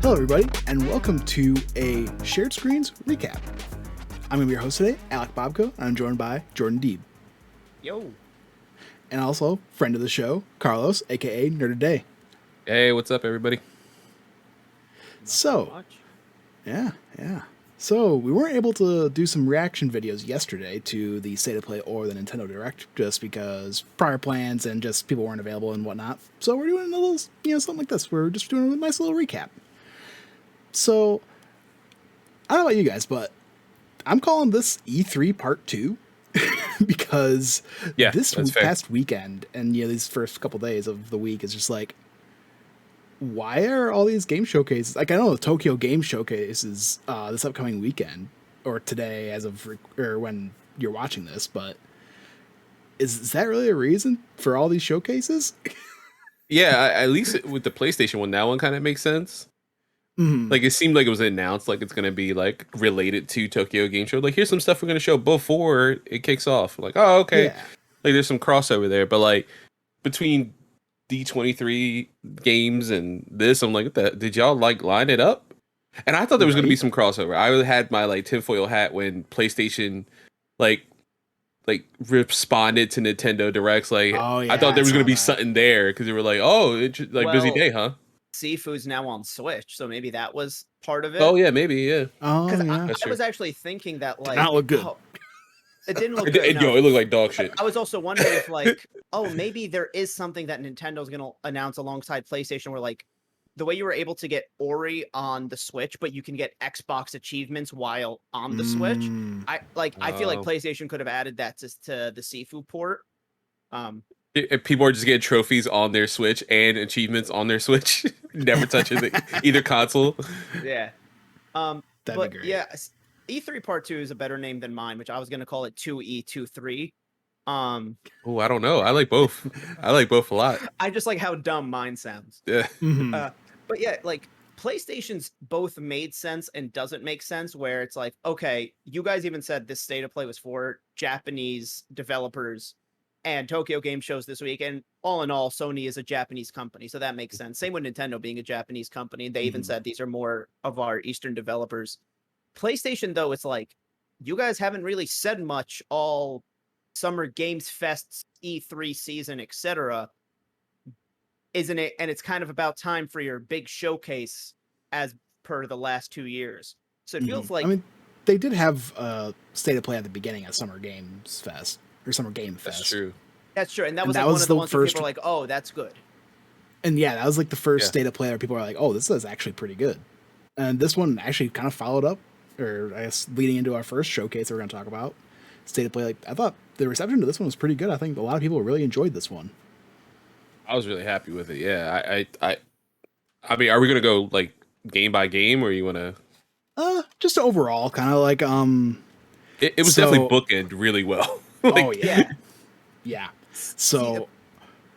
Hello, everybody, and welcome to a Shared Screens recap. I'm going to be your host today, Alec Bobko, and I'm joined by Jordan Deeb. Yo. And also, friend of the show, Carlos AKA NerdADay. Hey, what's up, everybody? So, yeah. So, we weren't able to do some reaction videos yesterday to the State of Play or the Nintendo Direct, just because prior plans and just people weren't available and whatnot. So, we're doing a little, something like this. We're just doing a nice little recap. So, I don't know about you guys, but I'm calling this E3 Part 2 because this past weekend and these first couple days of the week is just like, why are all these game showcases? Like, I know the Tokyo Game Showcase is this upcoming weekend, or today as of or when you're watching this, but is that really a reason for all these showcases? Yeah, at least with the PlayStation one, that one kind of makes sense. Mm-hmm. Like, it seemed like it was announced like it's going to be like related to Tokyo Game Show. Like, here's some stuff we're going to show before it kicks off. Like, oh, okay. Yeah. Like, there's some crossover there, but like between D23 games and this, I'm like, what the, did y'all like line it up? And I thought there was going to be some crossover. I had my like tinfoil hat when PlayStation like responded to Nintendo Directs. Like, I thought there was going to be something there because they were like, oh, it's like busy day, huh? Sifu's now on Switch, so maybe that was part of it. Oh yeah, maybe, yeah. Because I was actually thinking that like, did not look good. It didn't look good. Yo, it looked like dog shit. I was also wondering if like, oh, maybe there is something that Nintendo's gonna announce alongside PlayStation, where like the way you were able to get Ori on the Switch, but you can get Xbox achievements while on the Switch. I feel like PlayStation could have added that to the Sifu port. People are just getting trophies on their Switch and achievements on their Switch. Never touching either console. Yeah. That'd but be great. Yeah, E3 Part 2 is a better name than mine, which I was going to call it 2E23. Oh, I don't know. I like both. I like both a lot. I just like how dumb mine sounds. Yeah. Mm-hmm. But yeah, like PlayStation's both made sense and doesn't make sense, where it's like, okay, you guys even said this State of Play was for Japanese developers and Tokyo Game Shows this week. And all in all, Sony is a Japanese company, so that makes sense. Same with Nintendo being a Japanese company. They even said these are more of our Eastern developers. PlayStation, though, it's like, you guys haven't really said much all Summer Games Fest, E3 season, etc., isn't it? And it's kind of about time for your big showcase as per the last 2 years. So it feels like... I mean, they did have State of Play at the beginning of Summer Games Fest, or Summer Game Fest. That's true. That's true. And that was like one of the ones where people were like, oh, that's good. And yeah, that was like the first State of Play where people were like, oh, this is actually pretty good. And this one actually kind of followed up, or I guess leading into our first showcase that we're going to talk about, State of Play. Like, I thought the reception to this one was pretty good. I think a lot of people really enjoyed this one. I was really happy with it. Yeah, I mean, are we gonna go like game by game, or you wanna? Just overall, kind of like It was definitely bookend really well. Like, oh yeah. So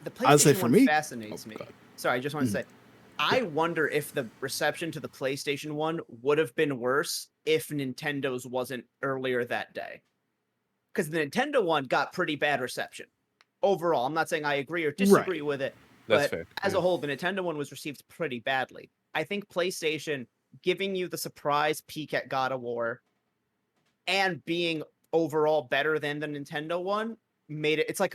the PlayStation I'd say for me, fascinates me. Sorry, I just want to say, I wonder if the reception to the PlayStation one would have been worse if Nintendo's wasn't earlier that day. Because the Nintendo one got pretty bad reception overall. I'm not saying I agree or disagree with it, but as a whole, the Nintendo one was received pretty badly. I think PlayStation giving you the surprise peek at God of War and being overall better than the Nintendo one made it. It's like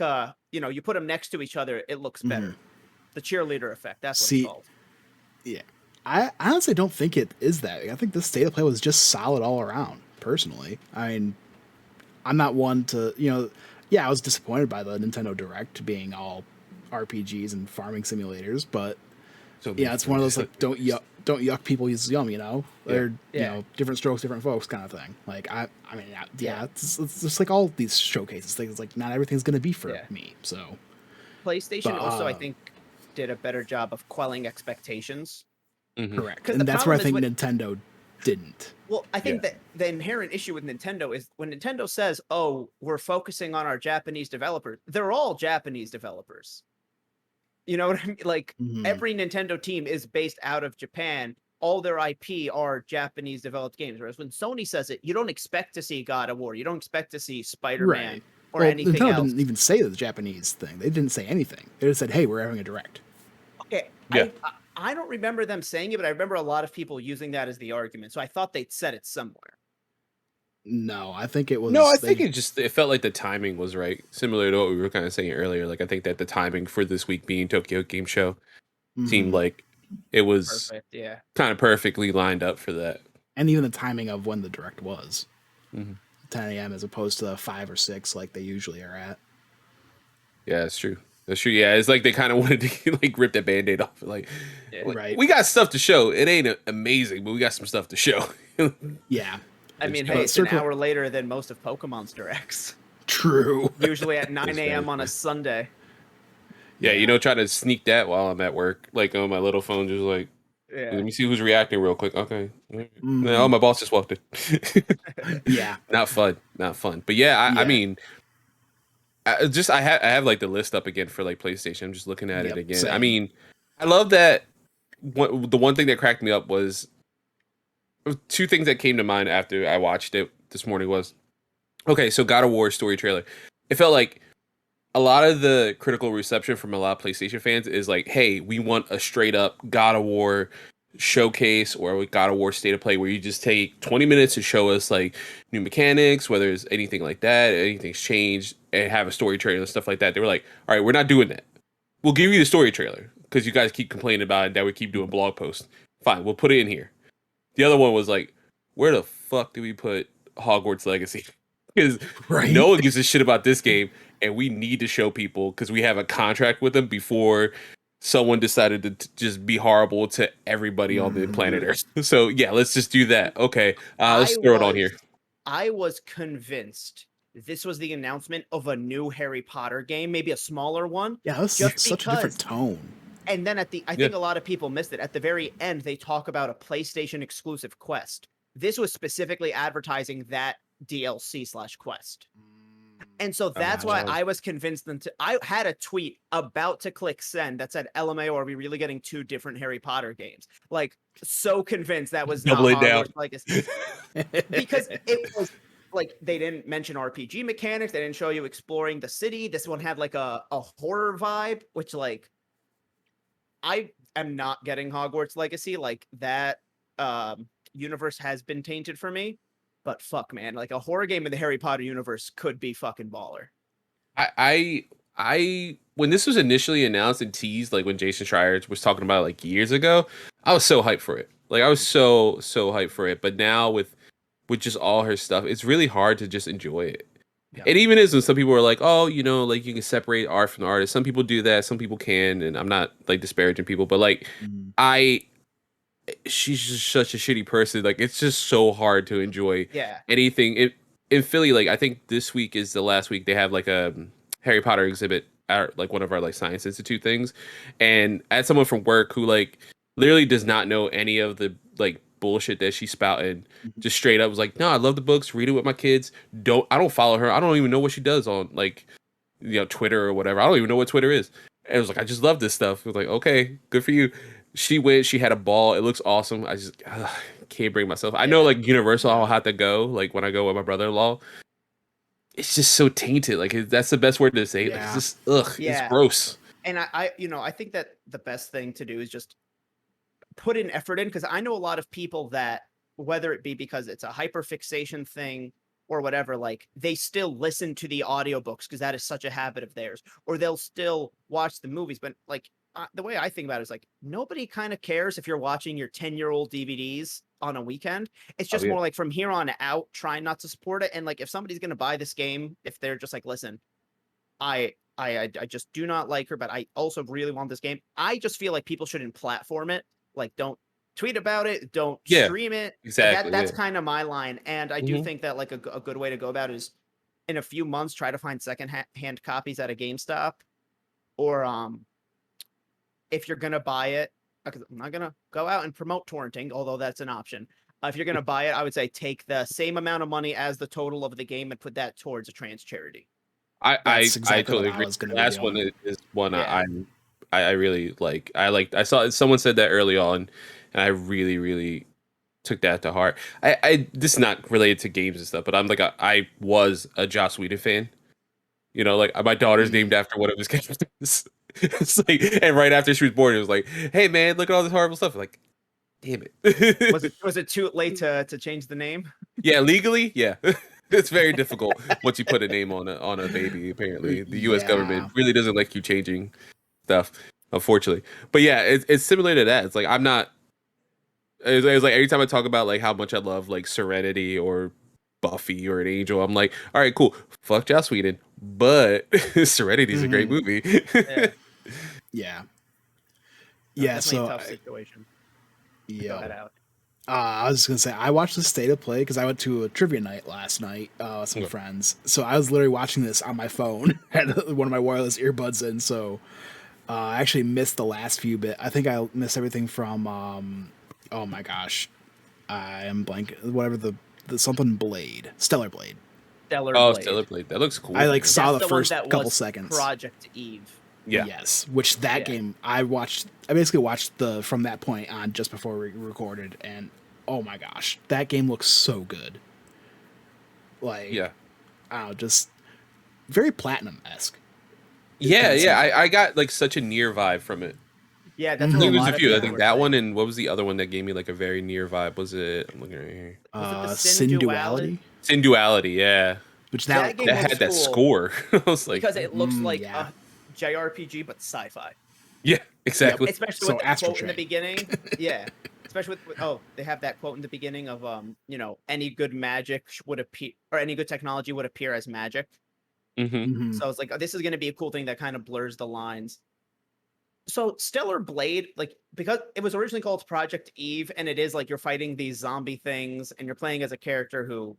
you put them next to each other, it looks better. The cheerleader effect. That's what it's called. Yeah, I honestly don't think it is that. I think the State of Play was just solid all around. Personally, I mean, I'm not one to I was disappointed by the Nintendo Direct being all RPGs and farming simulators, but it's one of those like don't yuck people's yum, or different strokes, different folks kind of thing. Like it's just like all these showcases things. Like not everything's gonna be for me. So PlayStation also, I think, did a better job of quelling expectations. Correct, and that's where I think Nintendo didn't. Well, I think that the inherent issue with Nintendo is when Nintendo says, oh, we're focusing on our Japanese developers, they're all Japanese developers. You know what I mean? Like every Nintendo team is based out of Japan. All their IP are Japanese developed games. Whereas when Sony says it, you don't expect to see God of War. You don't expect to see Spider-Man or anything Nintendo else. Didn't even say the Japanese thing. They didn't say anything. They just said, hey, we're having a Direct. Okay. I don't remember them saying it, but I remember a lot of people using that as the argument. So I thought they'd said it somewhere. No, I think it was. No, I think it felt like the timing was right, similar to what we were kind of saying earlier. Like I think that the timing for this week being Tokyo Game Show seemed like it was Perfect. Yeah. kind of perfectly lined up for that. And even the timing of when the direct was. Mm-hmm. 10 a.m. as opposed to 5 or 6 like they usually are at. Yeah, that's true. That's true. Yeah, it's like they kind of wanted to like rip that Band-Aid off. Like, Right. We got stuff to show. It ain't amazing, but we got some stuff to show. Yeah. I mean, hey, it's an hour later than most of Pokemon's directs. True. Usually at 9 a.m. on a Sunday. Yeah, you know, try to sneak that while I'm at work, like on my little phone, just like, let me see who's reacting real quick. Okay. Oh, my boss just walked in. Yeah. Not fun. But yeah, I mean, I have like the list up again for like PlayStation. I'm just looking at it again. Same. I mean, I love that. The one thing that cracked me up was two things that came to mind after I watched it this morning was, okay, so God of War story trailer. It felt like a lot of the critical reception from a lot of PlayStation fans is like, hey, we want a straight up God of War showcase or a God of War state of play where you just take 20 minutes to show us like new mechanics, whether it's anything like that, anything's changed, and have a story trailer and stuff like that. They were like, all right, we're not doing that. We'll give you the story trailer because you guys keep complaining about it that we keep doing blog posts. Fine, we'll put it in here. The other one was like, where the fuck do we put Hogwarts Legacy? Because no one gives a shit about this game, and we need to show people because we have a contract with them before someone decided to just be horrible to everybody on the planet Earth. So yeah, let's just do that. Okay, let's throw it on here. I was convinced this was the announcement of a new Harry Potter game, maybe a smaller one. Yeah, that's such a different tone. And then I think a lot of people missed it. At the very end, they talk about a PlayStation exclusive quest. This was specifically advertising that DLC/quest. And so that's why I was convinced I had a tweet about to click send that said, LMAO, are we really getting 2 different Harry Potter games? Like, so convinced that was not Hogwarts Legacy. Because it was like, they didn't mention RPG mechanics. They didn't show you exploring the city. This one had like a horror vibe, which like, I am not getting Hogwarts Legacy. Like that universe has been tainted for me. But fuck, man, like a horror game in the Harry Potter universe could be fucking baller. I when this was initially announced and teased, like when Jason Schreier was talking about it like years ago, I was so hyped for it. Like I was so hyped for it. But now with just all her stuff, it's really hard to just enjoy it. Yeah. It even is when some people are like, oh, you know, like you can separate art from the artist. Some people do that, some people can, and I'm not like disparaging people, but like she's just such a shitty person. Like it's just so hard to enjoy anything. In Philly, like I think this week is the last week they have like a Harry Potter exhibit at like one of our like Science Institute things. And as someone from work who like literally does not know any of the like bullshit that she spouted, just straight up was like, no, I love the books, read it with my kids. I don't follow her. I don't even know what she does on like, you know, Twitter or whatever. I don't even know what Twitter is. And it was like, I just love this stuff. It was like, okay, good for you. She went, she had a ball. It looks awesome. I just can't bring myself. I know like Universal, I'll have to go like when I go with my brother-in-law. It's just so tainted. Like that's the best word to say. Like, it's just it's gross. And I think that the best thing to do is just put an effort in, because I know a lot of people that, whether it be because it's a hyperfixation thing or whatever, like they still listen to the audiobooks because that is such a habit of theirs, or they'll still watch the movies. But like the way I think about it is like nobody kind of cares if you're watching your 10-year-old DVDs on a weekend. It's just more like from here on out, try not to support it. And like if somebody's going to buy this game, if they're just like, listen, I just do not like her, but I also really want this game, I just feel like people shouldn't platform it. Like don't tweet about it, don't stream it. Exactly. That's kind of my line. And I do think that like a good way to go about it is in a few months, try to find second-hand copies at a GameStop, or if you're going to buy it, because I'm not going to go out and promote torrenting, although that's an option. If you're going to buy it, I would say take the same amount of money as the total of the game and put that towards a trans charity. I totally agree. The last one is one I really like. I saw someone said that early on, and I really took that to heart. This is not related to games and stuff, but I'm like I was a Joss Whedon fan. You know, like my daughter's named after one of his characters. It's like, and right after she was born, it was like, hey man, look at all this horrible stuff. Like, damn it. Was it too late to change the name? Yeah, legally, yeah. It's very difficult once you put a name on a baby. Apparently, the U.S. government really doesn't like you changing stuff, unfortunately. But yeah, it's similar to that. It's like I'm not. It's like every time I talk about like how much I love like Serenity or Buffy or an Angel, I'm like, all right, cool. Fuck Joss Whedon, but Serenity's a great movie. Yeah. Yeah. No, Yeah. definitely So a tough situation. Go ahead, yeah. Alex. I was just gonna say I watched the state of play because I went to a trivia night last night with some Yeah. friends. So I was literally watching this on my phone, had one of my wireless earbuds in. So I actually missed the last few bit. I think I missed everything from oh my gosh, I am blank. Whatever the something Blade, Stellar Blade. Stellar Oh, Blade. Stellar Blade. That looks cool. I like man. saw That's the one first that couple was seconds. Project Eve. Yeah. Yes, which that Yeah. game I watched. I basically watched the from that point on just before we recorded, and oh my gosh, that game looks so good. Like, Yeah. I don't know, just very platinum-esque. Yeah, kinda yeah. seems- I got like such a near vibe from it. Yeah, that's Mhm. what I a think there's lot a of few. I people think were that saying. one, and what was the other one that gave me like a very near vibe? Was it? I'm looking right here. Was it the Sin Sin Duality, Sin Duality. Yeah, which That that, game that looks had that cool score. I was like, because it looks like yeah. a JRPG but sci-fi. yeah, exactly. Especially So with that Astral quote in the Chain. beginning. Yeah. Especially with they have that quote in the beginning of any good magic would appear or any good technology would appear as magic. Mm-hmm. Mhm. So it's like this is going to be a cool thing that kind of blurs the lines. So Stellar Blade, like because it was originally called Project Eve, and it is like you're fighting these zombie things, and you're playing as a character who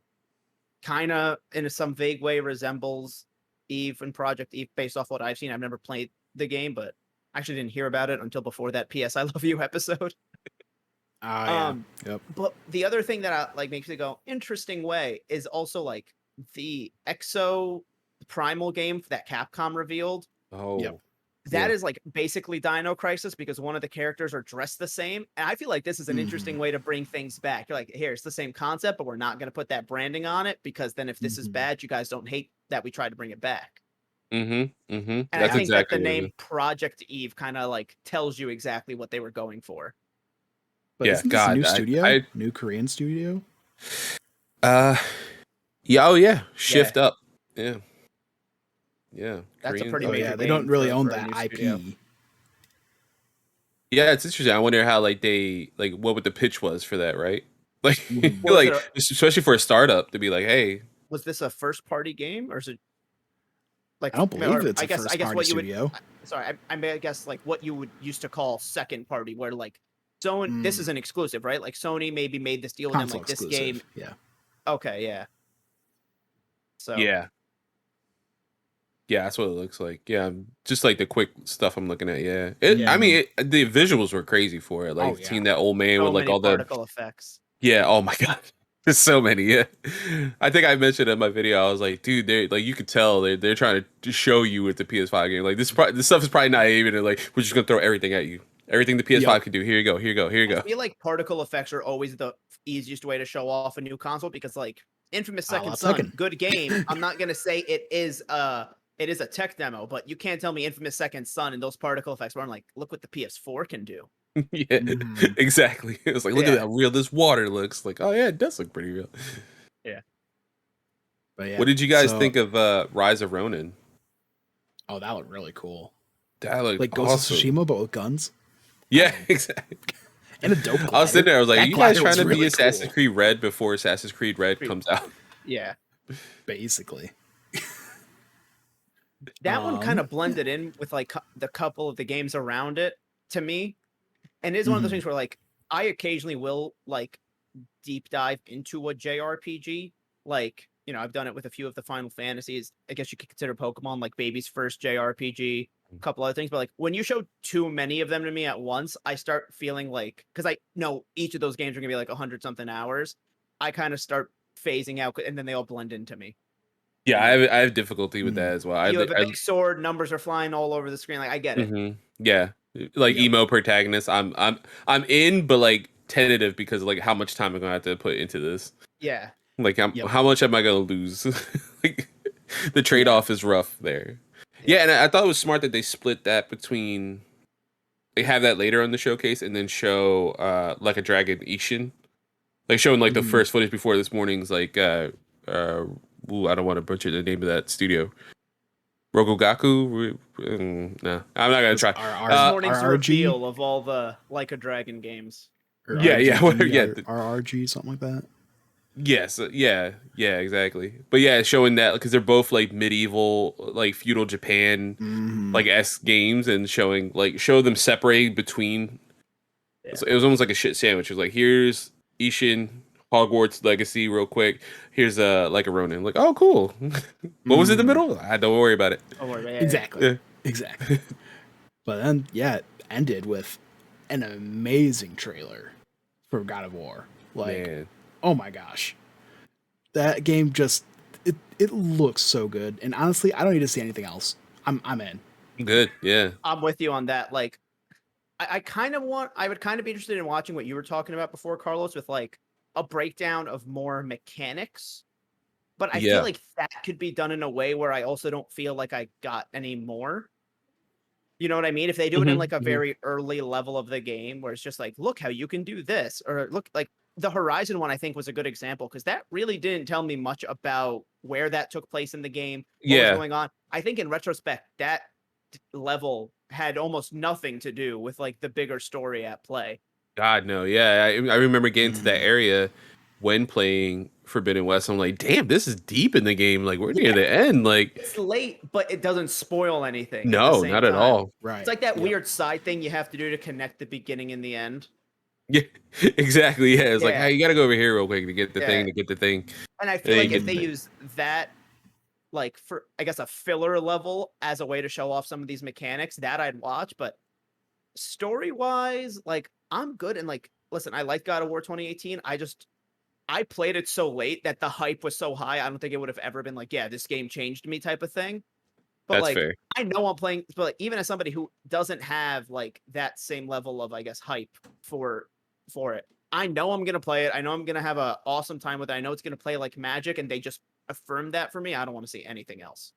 kind of, in some vague way, resembles Eve and Project Eve, based off what I've seen. I've never played the game, but I actually didn't hear about it until before that PS I Love You episode. Yeah. Yep. But the other thing that makes me go interesting way is also like the Exo Primal game that Capcom revealed. Oh, Yep. That Yeah. is like basically Dino Crisis because one of the characters are dressed the same. And I feel like this is an interesting way to bring things back. You're like, here, it's the same concept, but we're not going to put that branding on it because then if this is Mhm. bad, you guys don't hate that we tried to bring it back. Mm-hmm. Mm-hmm. And That's I think exactly that the what it name is. Project Eve kind of like tells you exactly what they were going for. But Yeah, isn't this a God, new studio? I- New Korean studio? Yeah. Oh, yeah. Shift up. Yeah. Yeah. That's a Koreans- pretty Oh major yeah, they game don't really for- own for a that new IP. studio. Yeah, it's interesting. I wonder how like they like what the pitch was for that, right? Like, Mhm. Was like it especially for a startup to be like, hey, Was this a first party game or is it like I don't believe or it's a first party what you would studio. sorry, I mean, I guess like what you would used to call second party, where like Sony, this is an exclusive, right? Like Sony maybe made this deal with them, Console like this exclusive. game. Yeah. Okay, yeah. So yeah, that's what it looks like. Yeah, just like the quick stuff I'm looking at. Yeah, Yeah. I mean, the visuals were crazy for it. Like Oh, yeah. seeing that old man so with like many all the particle effects. yeah. Oh my god. There's so many, yeah. I think I mentioned in my video, I was like, dude, they like you could tell they're trying to show you with the PS5 game. Like this stuff is probably not even like we're just gonna throw everything at you. Everything the PS5 Yep. can do. Here you go, here you go, here you I go. feel like particle effects are always the easiest way to show off a new console because like Infamous A la Second Son, Tekken. good game. I'm not gonna say it is a tech demo, but you can't tell me Infamous Second Son and those particle effects where I'm like, look what the PS4 can do. Yeah, Mhm. exactly. It was like, look at Yeah. how real this water looks. Like, oh yeah, it does look pretty real. But yeah. What did you guys so- think of Rise of Ronin? Oh, that looked really cool. That looked Like Ghost awesome. of Tsushima, but with guns Yeah, exactly. and a dope. I was sitting there. I was like, That "You guys glider trying was to be really Assassin's cool. Creed Red before Assassin's Creed Red comes out?" Yeah. Basically. That one kind Um, of blended in with like the couple of the games around it to me. And it is one of those Mhm. things where like I occasionally will like deep dive into a JRPG. Like, I've done it with a few of the Final Fantasies. I guess you could consider Pokemon like baby's first JRPG, a couple other things. But like when you show too many of them to me at once, I start feeling like, because I know each of those games are gonna be like 100 something hours, I kind of start phasing out and then they all blend into me. Yeah, I have difficulty with that as well. You have a big sword, numbers are flying all over the screen. Like I get it. Yeah, like Yep. emo protagonist. I'm in, but like tentative because like how much time I'm gonna have to put into this. Yeah. Like Yep. how much am I gonna lose? Like the trade off is rough there. Yeah, and I thought it was smart that they split that between. They have that later on the showcase, and then show like a Dragon Ishin, like showing like the first footage before this morning's like ooh, I don't want to butcher the name of that studio. Rogogaku? No, I'm not gonna try. This morning's RRG? reveal of all the Like a Dragon games. Or Yeah, RGG, yeah. RRG, something like that. Yes, yeah, exactly. But yeah, showing that because they're both like medieval, like feudal Japan, like games, and show them separating between. Yeah. So it was almost like a shit sandwich. It was like, here's Ishin Hogwarts Legacy, real quick. Here's like a Ronin. Like, oh, cool. What was in the middle? Don't worry about it. Don't worry about it. Exactly. Yeah. Exactly. But then, yeah, it ended with an amazing trailer for God of War. Like, Man. oh my gosh. That game just it looks so good. And honestly, I don't need to see anything else. I'm in. Good, yeah. I'm with you on that. Like, I would kind of be interested in watching what you were talking about before, Carlos, with like a breakdown of more mechanics. But I feel like that could be done in a way where I also don't feel like I got any more. You know what I mean? If they do it in like a very early level of the game where it's just like, look how you can do this, or look, like the Horizon one, I think was a good example because that really didn't tell me much about where that took place in the game, what was going on. I think in retrospect, that level had almost nothing to do with like the bigger story at play. God, no. Yeah, I remember getting to that area when playing Forbidden West. I'm like, damn, this is deep in the game. Like, we're near the end. Like, it's late, but it doesn't spoil anything. No, not at all. Right. It's like that weird side thing you have to do to connect the beginning and the end. Yeah, exactly. Yeah, it's like, hey, you got to go over here real quick to get the thing. And I feel like if they use that, like for I guess a filler level as a way to show off some of these mechanics, that I'd watch. But story wise, like I'm good. And like, listen, I like God of War 2018. I played it so late that the hype was so high. I don't think it would have ever been like, yeah, this game changed me type of thing. But That's like, fair. I know I'm playing, but like, even as somebody who doesn't have like that same level of, I guess, hype for it, I know I'm gonna play it. I know I'm gonna have an awesome time with it. I know it's gonna play like magic, and they just affirmed that for me. I don't want to see anything else.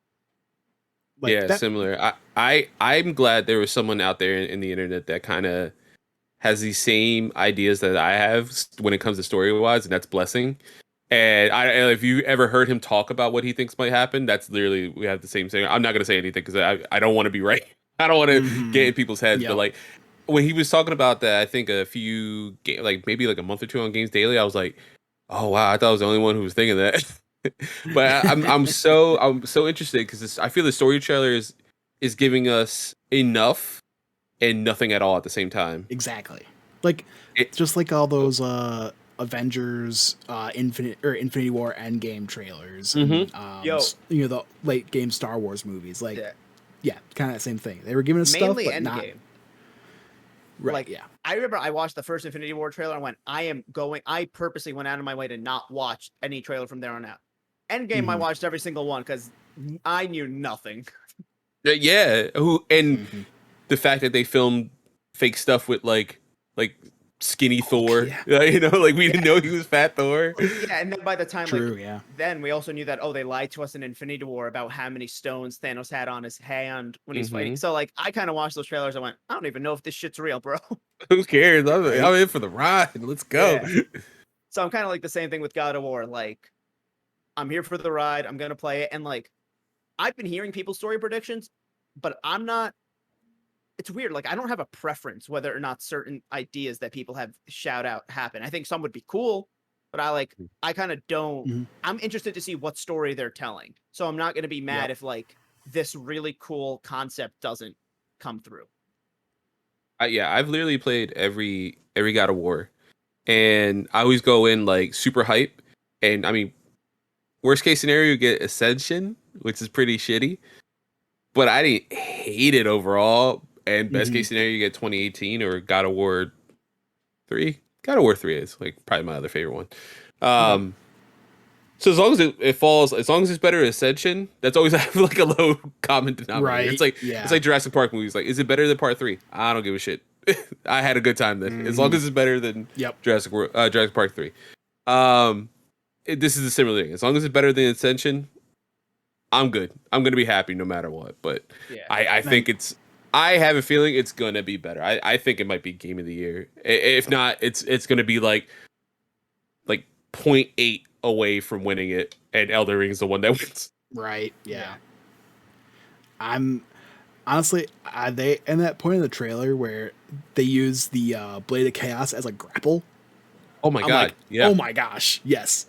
Like similar. I'm glad there was someone out there in the internet that kind of has these same ideas that I have when it comes to story wise, and that's Blessing. And if you ever heard him talk about what he thinks might happen, that's literally we have the same thing. I'm not gonna say anything because I don't want to be right. I don't want to get in people's heads. But like when he was talking about that, I think maybe like a month or two on Games Daily, I was like, oh wow, I thought I was the only one who was thinking that. But I'm so interested because I feel the story trailer is giving us enough and nothing at all at the same time. Exactly. Like just like all those Avengers Infinity War Endgame trailers and, the late game Star Wars movies. Like kind of the same thing. They were giving us mainly stuff, but Endgame. not right. Like, I remember I watched the first Infinity War trailer and went, I purposely went out of my way to not watch any trailer from there on out. Endgame, I watched every single one because I knew nothing. Yeah. The fact that they filmed fake stuff with like skinny Thor, we didn't know he was fat Thor. Yeah, and then by the time then we also knew that they lied to us in Infinity War about how many stones Thanos had on his hand when he's fighting. So like I kind of watched those trailers. I went, I don't even know if this shit's real, bro. Who cares? I'm in for the ride. Let's go. Yeah. So I'm kind of like the same thing with God of War. Like I'm here for the ride. I'm gonna play it, and like I've been hearing people's story predictions, but I'm not. It's weird. Like I don't have a preference whether or not certain ideas that people have shout out happen. I think some would be cool, but I kind of don't. I'm interested to see what story they're telling. So I'm not going to be mad if like this really cool concept doesn't come through. I've literally played every God of War, and I always go in like super hype. And I mean, worst case scenario, you get Ascension, which is pretty shitty, but I didn't hate it overall. And best case scenario, you get 2018 or God of War 3. God of War 3 is like probably my other favorite one. So as long as it falls, as long as it's better than Ascension, that's always like a low common denominator. Right. It's like Jurassic Park movies. Like, is it better than Part 3? I don't give a shit. I had a good time then. As long as it's better than Jurassic Park 3. This is a similar thing. As long as it's better than Ascension, I'm good. I'm gonna be happy no matter what. But Yeah. I think I have a feeling it's gonna be better. I think it might be game of the year. If not, it's gonna be like point 0.8 away from winning it, and Elden Ring is the one that wins. Right. Yeah. Yeah. I'm honestly, they in that point in the trailer where they use the Blade of Chaos as a grapple. Oh my I'm god! like, Yeah, oh my gosh, yes.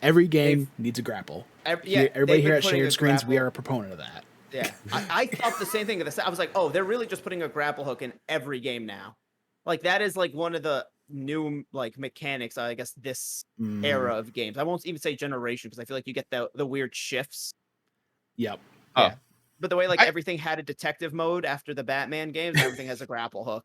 Every game needs a grapple. Everybody they've here been at putting Shared a Screens, we grapple. are a proponent of that. Yeah, I thought the same thing. I was like, oh, they're really just putting a grapple hook in every game now. Like that is like one of the new like mechanics, I guess, this Mm, era of games. I won't even say generation because I feel like you get the weird shifts. yep. Oh, Yeah, but the way like I, everything had a detective mode after the Batman games, everything has a grapple hook.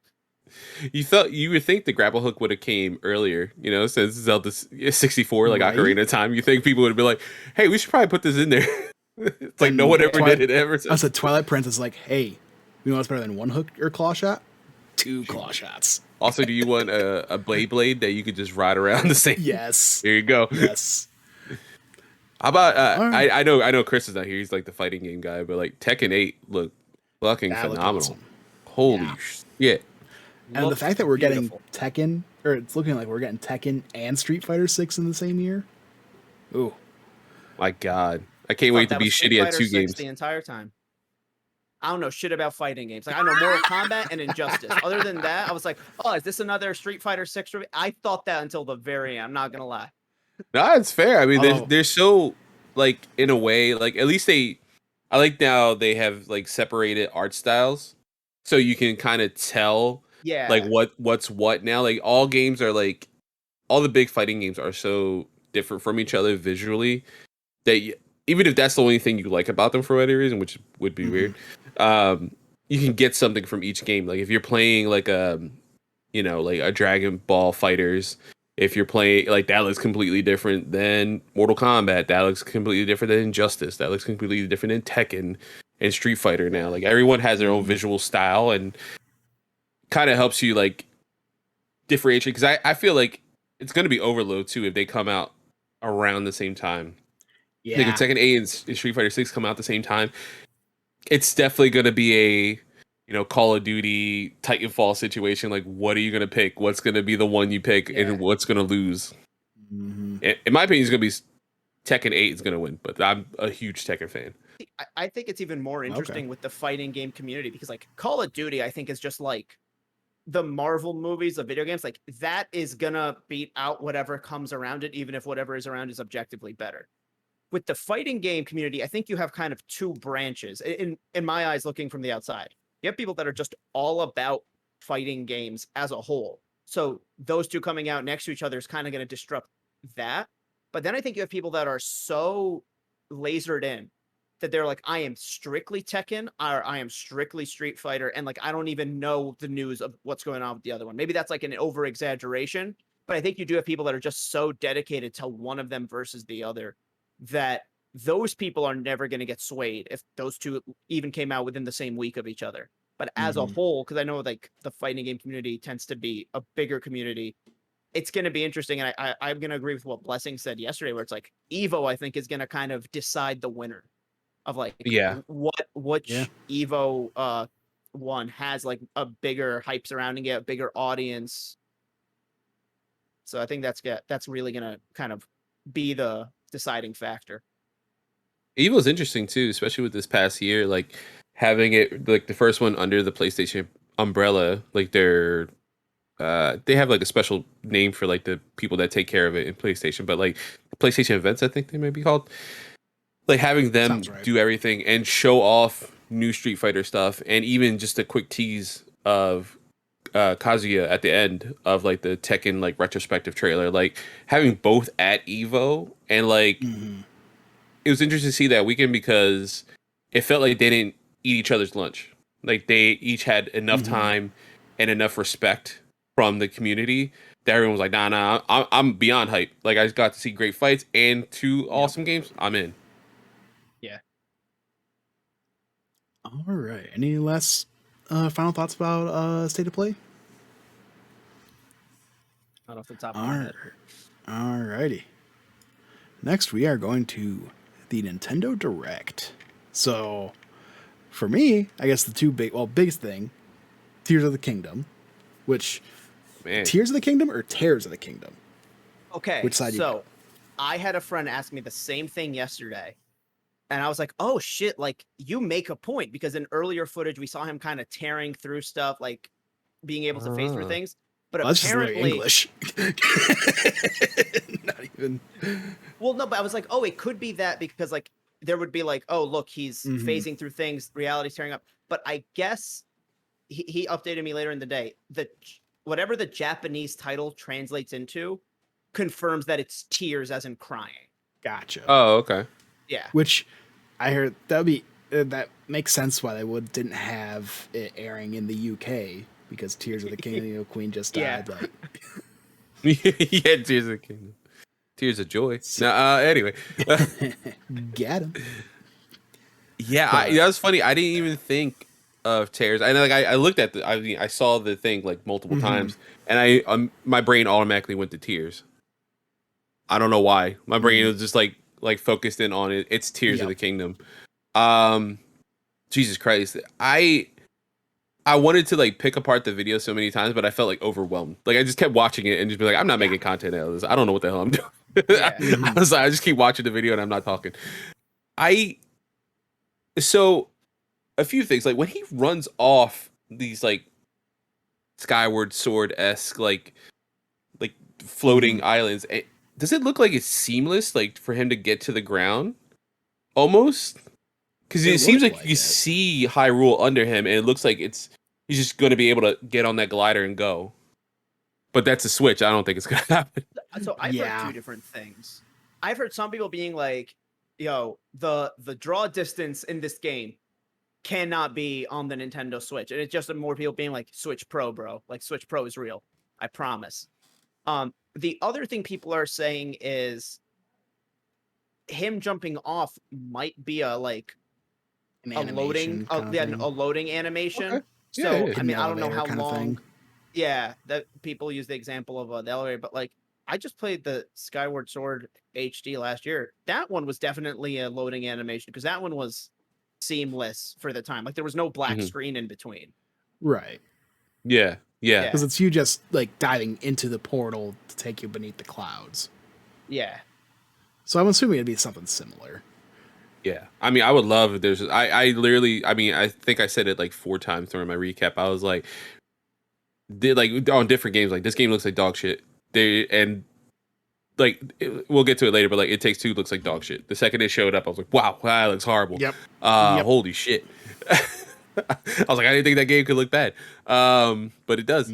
you would think the grapple hook would have came earlier, since Zelda 64, like Right. Ocarina of Time. You think people would be like, "Hey, we should probably put this in there." It's like no And one ever did it ever I since. said Twilight Princess, like, hey, you know what's better than one hook or claw shot? Two claw shots. Also, do you want a blade that you could just ride around the same? Yes. There you go. Yes. How about All right. I know Chris is not here. He's like the fighting game guy, but like Tekken 8 look fucking That looked phenomenal. awesome. Holy Yeah. shit. And the Looks fact that we're beautiful. getting Tekken, or it's looking like we're getting Tekken and Street Fighter 6 in the same year. Ooh. My god. I can't Thought wait to that be was Street shitty at Fighter 2 6 games. the entire time. I don't know shit about fighting games. Like I know Mortal Kombat and Injustice. Other than that, I was like, oh, is this another Street Fighter 6? I thought that until the very end. I'm not gonna lie. No, it's fair. I mean, Although, they're so like in a way, like at least I like now they have like separated art styles, so you can kind of tell like Yeah. what's what now. Like all games are like all the big fighting games are so different from each other visually that even if that's the only thing you like about them for whatever reason, which would be mhm. weird, you can get something from each game. Like if you're playing like like a Dragon Ball Fighters. If you're playing like that looks completely different than Mortal Kombat, that looks completely different than Injustice, that looks completely different than Tekken and Street Fighter now. Yeah. Like everyone has their own Mhm. visual style and kind of helps you like differentiate. Because I feel like it's going to be Overload too if they come out around the same time. Like if Yeah. Tekken 8 and Street Fighter 6 come out at the same time, it's definitely going to be a Call of Duty Titanfall situation. Like, what are you going to pick? What's going to be the one you pick, Yeah. and what's going to lose? Mhm. In my opinion, it's going to be Tekken 8 is going to win, but I'm a huge Tekken fan. I think it's even more Okay. interesting with the fighting game community because like Call of Duty, I think is just like the Marvel movies of video games. Like that is gonna beat out whatever comes around it, even if whatever is around is objectively better. With the fighting game community, I think you have kind of two branches in my eyes looking from the outside. You have people that are just all about fighting games as a whole. So those two coming out next to each other is kind of going to disrupt that. But then I think you have people that are so lasered in that they're like, I am strictly Tekken or I am strictly Street Fighter. And like, I don't even know the news of what's going on with the other one. Maybe that's like an over exaggeration, but I think you do have people that are just so dedicated to one of them versus the other that those people are never going to get swayed if those two even came out within the same week of each other. But as a Mhm. whole, because I know like the fighting game community tends to be a bigger community, it's going to be interesting. And I'm going to agree with what Blessing said yesterday, where it's like Evo, I think, is going to kind of decide the winner of like Yeah, Yeah. which Evo one has like a bigger hype surrounding it, a bigger audience. So I think that's really going to kind of be the deciding factor. Evil's interesting too, especially with this past year. Like having it like the first one under the PlayStation umbrella. Like they have like a special name for like the people that take care of it in PlayStation, but like PlayStation events, I think they may be called. Like having them Sounds right. do everything and show off new Street Fighter stuff, and even just a quick tease of Kazuya at the end of like the Tekken like retrospective trailer. Like having both at Evo, and like Mhm. it was interesting to see that weekend because it felt like they didn't eat each other's lunch. Like they each had enough Mhm. time and enough respect from the community that everyone was like, nah, I'm beyond hype. Like I just got to see great fights and two Yep. awesome games. I'm in. Yeah. All right. Any last final thoughts about State of Play? Not off the top of All my right. head. All righty. Next, we are going to the Nintendo Direct. So, for me, I guess the biggest thing, Tears of the Kingdom, which Man. Tears of the Kingdom or Tears of the Kingdom? Okay, Which side you so I had a friend ask me the same thing yesterday. And I was like, oh shit, like you make a point because in earlier footage we saw him kind of tearing through stuff, like being able to phase through things. But Well, that's just literally apparently English. Not even. Well, no, but I was like, oh, it could be that because like there would be like, oh, look, he's phasing through things, reality's tearing up. But I guess he updated me later in the day. Whatever the Japanese title translates into confirms that it's tears as in crying. Gotcha. Oh, okay. Yeah. Which I heard that makes sense why they didn't have it airing in the UK because Tears of the Kingdom Queen just died. Yeah. Like, Yeah, Tears of the Kingdom. Tears of joy. No, anyway. get him. Yeah, that was funny. I didn't even think of tears. I know, like I looked at I saw the thing like multiple times, and my brain automatically went to tears. I don't know why. My brain was just like focused in on it. It's Tears of the Kingdom. Jesus Christ. I wanted to like pick apart the video so many times, but I felt like overwhelmed. Like I just kept watching it and just be like, I'm not making content out of this. I don't know what the hell I'm doing. I was like, I just keep watching the video and I'm not talking. So a few things, like when he runs off these like Skyward Sword-esque like floating islands, does it look like it's seamless like for him to get to the ground? Almost? Because it seems like you see Hyrule under him, and it looks like he's just going to be able to get on that glider and go. But that's a Switch. I don't think it's going to happen. So I've heard two different things. I've heard some people being like, yo, the draw distance in this game cannot be on the Nintendo Switch. And it's just more people being like, Switch Pro, bro. Like, Switch Pro is real. I promise. The other thing people are saying is him jumping off might be a loading animation. Okay. So I mean, I don't know how long. Yeah, that people use the example of the elevator, but like I just played the Skyward Sword HD last year. That one was definitely a loading animation because that one was seamless for the time. Like there was no black screen in between. Right. Yeah. Because it's you just like diving into the portal to take you beneath the clouds. Yeah. So I'm assuming it'd be something similar. Yeah. I mean, I would love if there's I literally, I mean, I think I said it like 4 times during my recap. I was like on different games, like this game looks like dog shit. We'll get to it later, but like It Takes Two looks like dog shit. The second it showed up, I was like, wow, that looks horrible. Yep. Holy shit. I was like, I didn't think that game could look bad. But it does.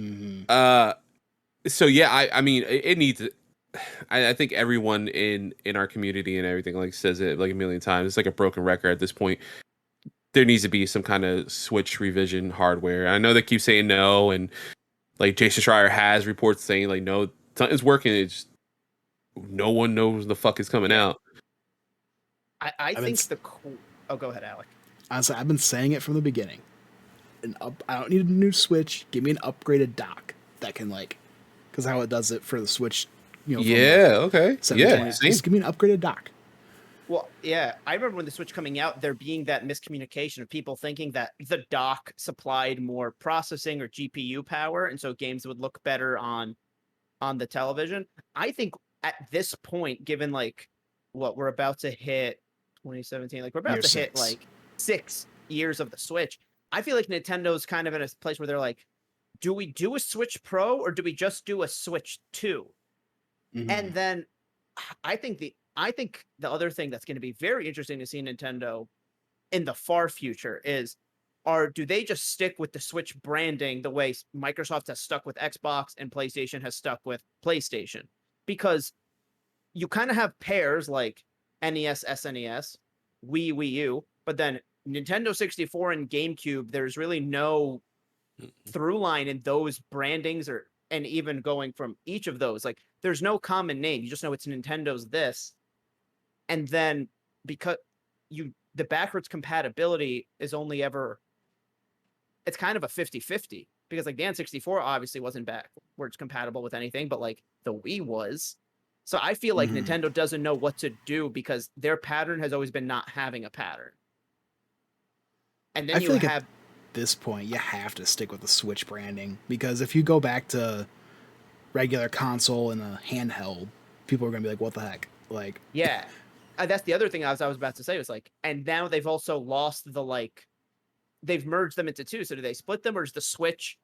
So yeah, I mean, it needs. I think everyone in our community and everything like says it like a million times. It's like a broken record at this point. There needs to be some kind of Switch revision hardware. I know they keep saying no, and like Jason Schreier has reports saying like no, something's working. It's just, no one knows the fuck is coming out. I think Oh, go ahead, Alec. Honestly, I've been saying it from the beginning. I don't need a new Switch. Give me an upgraded dock that can because how it does it for the Switch. Okay. Yeah. Just give me an upgraded dock. Well, yeah, I remember when the Switch coming out, there being that miscommunication of people thinking that the dock supplied more processing or GPU power, and so games would look better on the television. I think at this point, given what we're about to hit 2017, we're about to hit 6 years of the Switch. I feel like Nintendo's kind of in a place where they're like, do we do a Switch Pro or do we just do a Switch 2? And then I think the other thing that's going to be very interesting to see Nintendo in the far future is, do they just stick with the Switch branding the way Microsoft has stuck with Xbox and PlayStation has stuck with PlayStation? Because you kind of have pairs like NES, SNES, Wii U, but then Nintendo 64 and GameCube, there's really no through line in those brandings and even going from each of those. There's no common name. You just know it's Nintendo's this. And then because the backwards compatibility is only ever, it's kind of a 50-50 because the N64 obviously wasn't backwards compatible with anything, but the Wii was. So I feel like Mhm. Nintendo doesn't know what to do because their pattern has always been not having a pattern. And then I you feel like have at this point you have to stick with the Switch branding, because if you go back to regular console and a handheld, people are gonna be like, "What the heck?" Like, yeah. That's the other thing I was about to say was like, and now they've also lost the like they've merged them into two. So do they split them, or does the Switch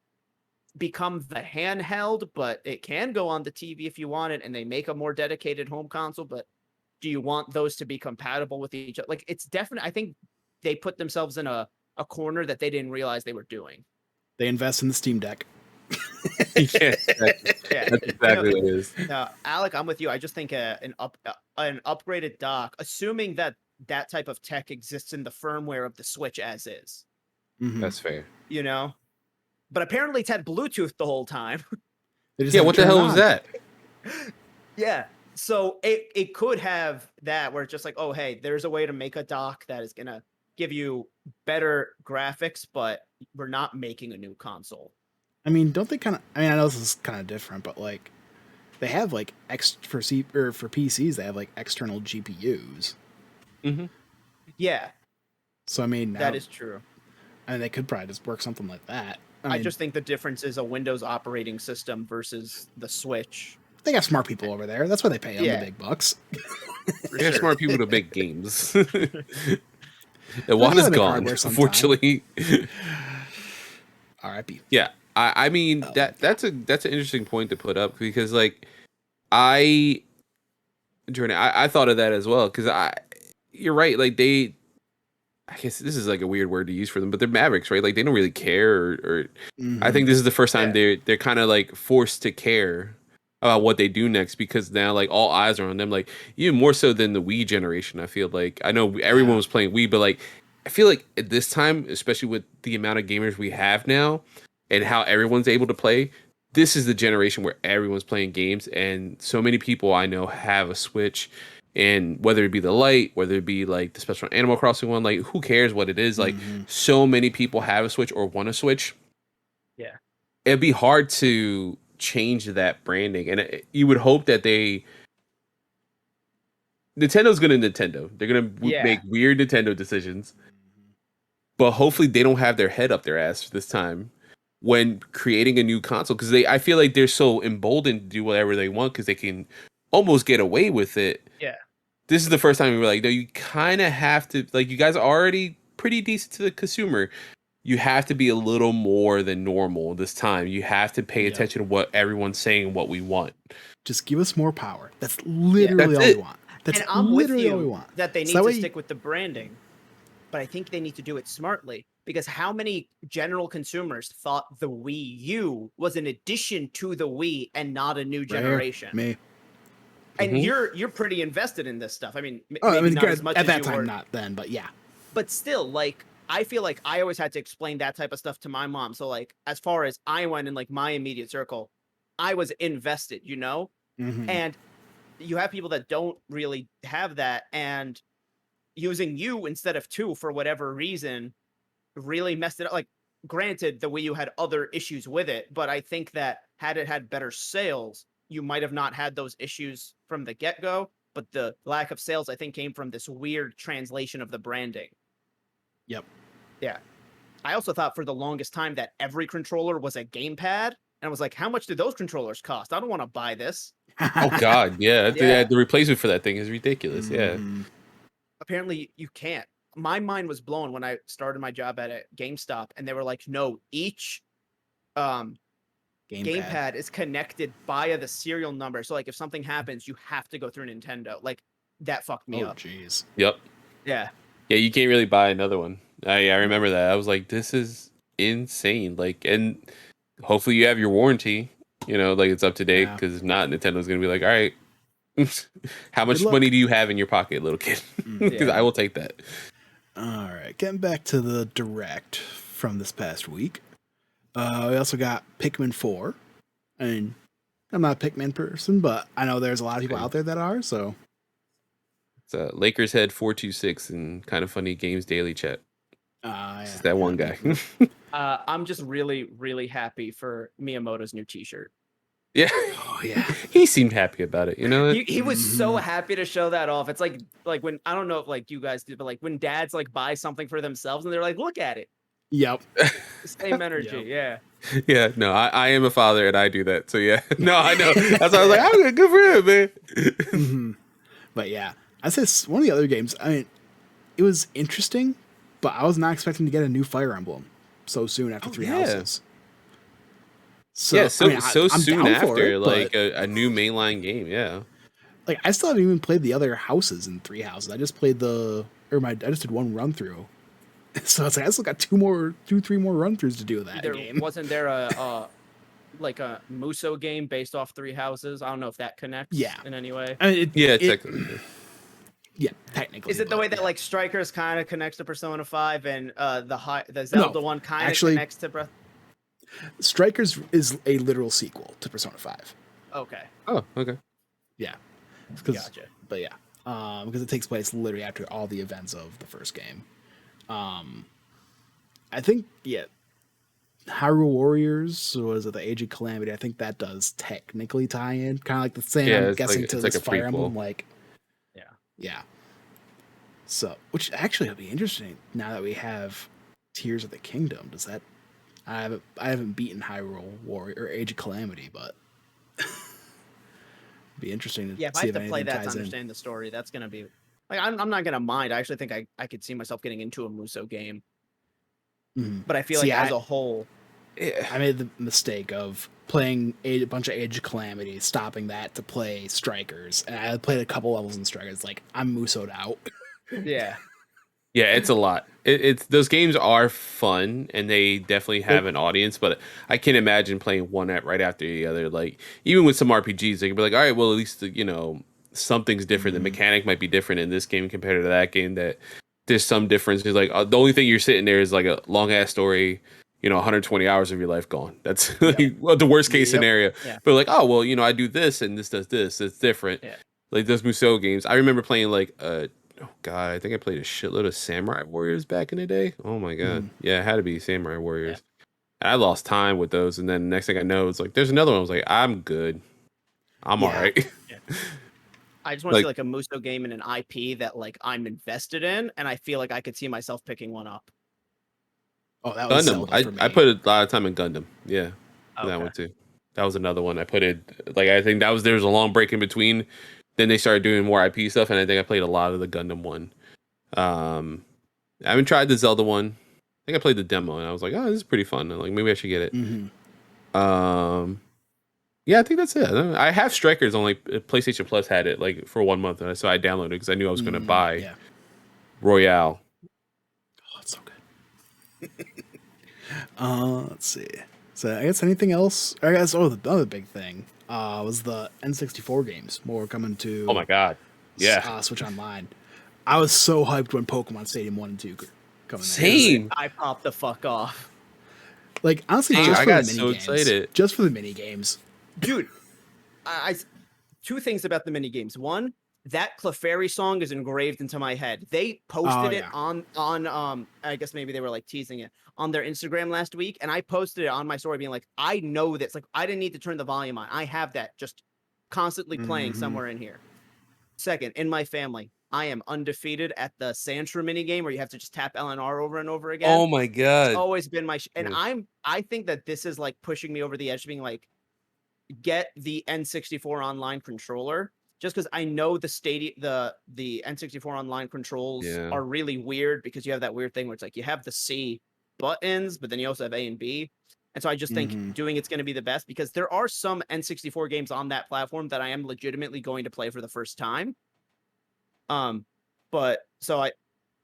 become the handheld, but it can go on the TV if you want it, and they make a more dedicated home console? But do you want those to be compatible with each other? Like, it's definitely, I think they put themselves in a corner that they didn't realize they were doing. they invest in the Steam Deck. Yeah, exactly. Yeah. That's exactly what it is. Alec, I'm with you. I just think an upgraded dock, assuming that that type of tech exists in the firmware of the Switch as is, Mhm. That's fair. you know? But apparently it's had Bluetooth the whole time. They just Yeah, haven't what the turned it hell was on. that? Yeah. So it could have that where it's just like, oh, hey, there's a way to make a dock that is going to give you better graphics, but we're not making a new console. I mean, don't they kind of? I mean, I know this is kind of different, but like, they have like for PCs, they have like external GPUs. Mm-hmm. Yeah, So I mean, that is true. and they could probably just work something like that. I I mean, just think the difference is a Windows operating system versus the Switch. they got smart people over there. That's why they pay them Yeah. the big bucks. For They're sure. smart people to make games. They Iwata's gotta make gone, hardware sometime. unfortunately. R.I.P. Yeah, I mean that's an interesting point to put up, because like I Jordan, I thought of that as well, because you're right, like I guess this is like a weird word to use for them, but they're Mavericks, right? Like they don't really care, or I think this is the first time they're kind of like forced to care about what they do next, because now like all eyes are on them, like even more so than the Wii generation. I feel like, I know everyone was playing Wii, but like I feel like at this time, especially with the amount of gamers we have now and how everyone's able to play, this is the generation where everyone's playing games, and so many people I know have a Switch. And whether it be the light, whether it be like the special Animal Crossing one, like who cares what it is? Like so many people have a Switch or want a Switch. Yeah. It'd be hard to change that branding, and you would hope that Nintendo's gonna Nintendo. They're gonna make weird Nintendo decisions, but hopefully they don't have their head up their ass this time when creating a new console, because I feel like they're so emboldened to do whatever they want because they can almost get away with it. Yeah. This is the first time we were like, no, you kind of have to, like, you guys are already pretty decent to the consumer. You have to be a little more than normal this time. You have to pay attention to what everyone's saying and what we want. Just give us more power. That's literally all we want. That's and I'm literally with all we you want. that they need to stick with the branding, but I think they need to do it smartly, because how many general consumers thought the Wii U was an addition to the Wii and not a new generation? Me. And you're pretty invested in this stuff. I mean, I mean, not as much at as that you time, were. not then, but yeah. But still, like, I feel like I always had to explain that type of stuff to my mom. So, like, as far as I went in, like, my immediate circle, I was invested, you know? And you have people that don't really have that, and using U instead of 2 for whatever reason really messed it up. Like, granted, the Wii U had other issues with it, but I think that had it had better sales, you might have not had those issues from the get-go. But the lack of sales, I think, came from this weird translation of the branding. Yep. Yeah. I also thought for the longest time that every controller was a gamepad. And I was like, how much do those controllers cost? I don't want to buy this. Oh, God. Yeah. The replacement for that thing is ridiculous. Yeah. Apparently, you can't. My mind was blown when I started my job at a GameStop, and they were like, no, each gamepad is connected via the serial number. So, like, if something happens, you have to go through Nintendo. Like, that fucked me up. Oh, jeez. Yep. Yeah. Yeah, you can't really buy another one. I remember that. I was like, this is insane. Like, and hopefully you have your warranty, you know, like it's up to date, because if not, Nintendo's going to be like, all right, how much money do you have in your pocket, little kid? Because I will take that. All right, getting back to the Direct from this past week. We also got Pikmin 4. I mean, I'm not a Pikmin person, but I know there's a lot of people out there that are, so. It's Lakers Head 426 and Kind of Funny Games Daily Chat. It's that one guy. I'm just really, really happy for Miyamoto's new t-shirt. Yeah. Oh yeah. He seemed happy about it, you know? He was so happy to show that off. It's like when I don't know if like you guys do, but like when dads like buy something for themselves and they're like, look at it. Yep. Same energy. Yep. Yeah. Yeah, no, I am a father and I do that. So yeah. No, I know. That's why I was like, I'm good for him, man. But yeah, I say one of the other games. I mean, it was interesting, but I was not expecting to get a new Fire Emblem so soon after Three yeah. Houses. So, Yeah, so I mean, so I'm soon down for after, it, like but a new mainline game, yeah. like I still haven't even played the other houses in Three Houses. I just played I just did one run through. So it's like I still got 3 more run throughs to do with that game. Wasn't there a like a Muso game based off Three Houses? I don't know if that connects Yeah. in any way. I mean, Yeah, technically. yeah, technically. Is it the but way that yeah. like Strikers kind of connects to Persona 5 and the Zelda one kind of actually- connects to Breath? Strikers is a literal sequel to Persona 5. Okay. Oh, okay. Yeah. Gotcha. But yeah, because it takes place literally after all the events of the first game. I think Hyrule Warriors, or was it the Age of Calamity? I think that does technically tie in, kind of like the same. Yeah, I'm it's guessing like- to it's this like a Fire prequel. Emblem, like Yeah. yeah. So, which actually would be interesting now that we have Tears of the Kingdom. Does that? I haven't beaten Hyrule Warrior or Age of Calamity, but be interesting to Yeah, if I see have if to play anything that to ties in. understand the story, that's gonna be like I'm not gonna mind. I actually think I could see myself getting into a Muso game, Mhm. but I feel See, like as a whole, I made the mistake of playing a bunch of Age of Calamity, stopping that to play Strikers, and I played a couple levels in Strikers. Like I'm Muso'd out. yeah. Yeah, it's a lot. It's those games are fun and they definitely have an audience, but I can't imagine playing one right after the other. Like even with some RPGs, they can be like, all right, well at least something's different. The mechanic might be different in this game compared to that game. That there's some difference. Because like the only thing you're sitting there is like a long ass story. 120 hours of your life gone. That's well, the worst case scenario. Yeah. But like, oh well, I do this and this does this. It's different. Yeah. Like those Musou games. I remember playing like oh god, I think I played a shitload of Samurai Warriors back in the day. Oh my god, yeah, it had to be Samurai Warriors. And I lost time with those, and then next thing I know, it's like there's another one. I was like, I'm good, I'm all right. I just want to see like a Muso game and an IP that like I'm invested in, and I feel like I could see myself picking one up. Oh, that was Gundam. Zelda for me. I put a lot of time in Gundam. Yeah, Okay. that one too. That was another one I put it. Like I think there was a long break in between. Then they started doing more IP stuff, and I think I played a lot of the Gundam one. I haven't tried the Zelda one. I think I played the demo, and I was like, "Oh, this is pretty fun." And like maybe I should get it. Yeah, I think that's it. I have Strikers on like PlayStation Plus had it like for 1 month, so I downloaded it because I knew I was going to buy Royale. Oh, it's so good. Let's see. So I guess anything else? I guess the other big thing was the N64 games. More coming to Oh my god, yeah, Switch Online. I was so hyped when Pokemon Stadium 1 and 2 could come in. Same. I popped the fuck off. Like honestly, Dang, just I for got the mini so games. excited. Just for the mini games. Dude, I two things about the mini games. One, that Clefairy song is engraved into my head. They posted it on I guess maybe they were like teasing it on their Instagram last week, and I posted it on my story being like, I know this. Like I didn't need to turn the volume on. I have that just constantly playing somewhere in here. Second, in my family, I am undefeated at the Sandshrew mini game where you have to just tap LNR over and over again. Oh my god, it's always been my and Yeah. I think that this is like pushing me over the edge, being like, get the N64 online controller, just because I know the N64 online controls are really weird because you have that weird thing where it's like you have the C buttons, but then you also have A and B. And so I just think doing it's going to be the best because there are some N64 games on that platform that I am legitimately going to play for the first time. But so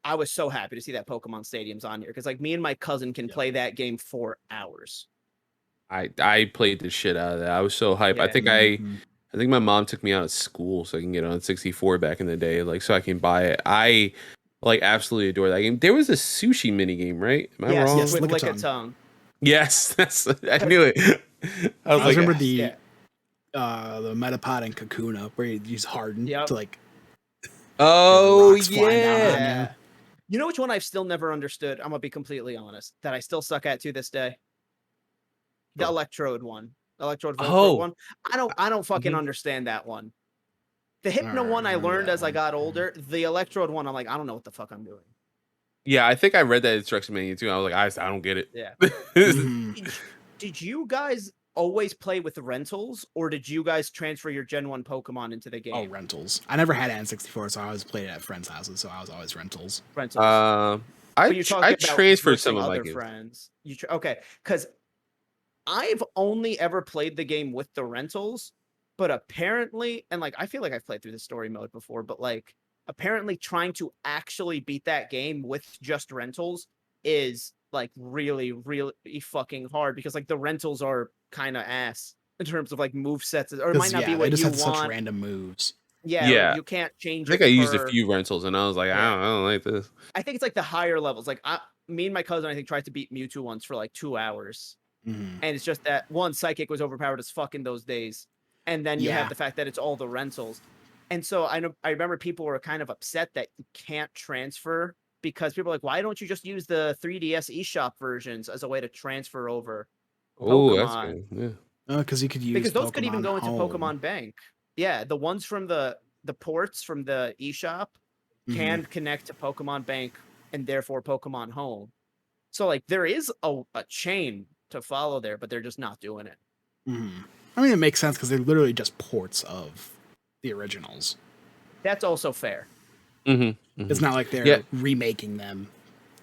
I was so happy to see that Pokemon Stadium's on here because like me and my cousin can play that game for hours. I played the shit out of that. I was so hyped. Yeah. I think my mom took me out of school so I can get on 64 back in the day, like so I can buy it. I like absolutely adore that game. There was a sushi mini game, right? Am I wrong? Yes, with Lickitung. Lickitung. Yes, I knew it. I was I like, remember the Metapod and Kakuna where you use Harden to like. oh rocks flying down on yeah. you. You know which one I've still never understood? I'm gonna be completely honest. That I still suck at to this day. The Electrode one. Electrode Voltron Oh. one. I don't fucking Mhm. understand that one. The Hypno Alright, one I remember learned that as I one. got older. The Electrode one, I'm like, I don't know what the fuck I'm doing. Yeah, I think I read that instruction manual too. I was like, I don't get it. Yeah. Mhm. Did you guys always play with rentals, or did you guys transfer your Gen 1 Pokemon into the Oh, game? rentals. I never had N64, so I always played it at friends' houses, so I was always rentals. Rentals. I But you're I talking about transferred some conversing of my other games. friends. Okay, because I've only ever played the game with the rentals, but apparently, and like I feel like I've played through the story mode before, but like apparently trying to actually beat that game with just rentals is like really, really fucking hard because like the rentals are kind of ass in terms of like move sets, or it might Because, not be yeah, they what just you have such want. random moves. Yeah, or Yeah, you can't I change think it I used a per. few rentals, and I was like, Yeah. I don't like this. I think it's like the higher levels. Like me and my cousin, I think tried to beat Mewtwo once for like 2 hours. Mhm. And it's just that one, Psychic was overpowered as fuck in those days, and then you Yeah. have the fact that it's all the rentals. And so I remember people were kind of upset that you can't transfer because people are like, why don't you just use the 3DS eShop versions as a way to transfer over Oh, that's Pokemon? good. Yeah. Because you could use Because those could even Pokemon go into Home. Pokemon Bank. Yeah, the ones from the ports from the eShop can connect to Pokemon Bank and therefore Pokemon Home. So like there is a chain to follow there, but they're just not doing it. Mhm. I mean, it makes sense because they're literally just ports of the originals. That's also fair. It's not like Yeah, they're remaking them.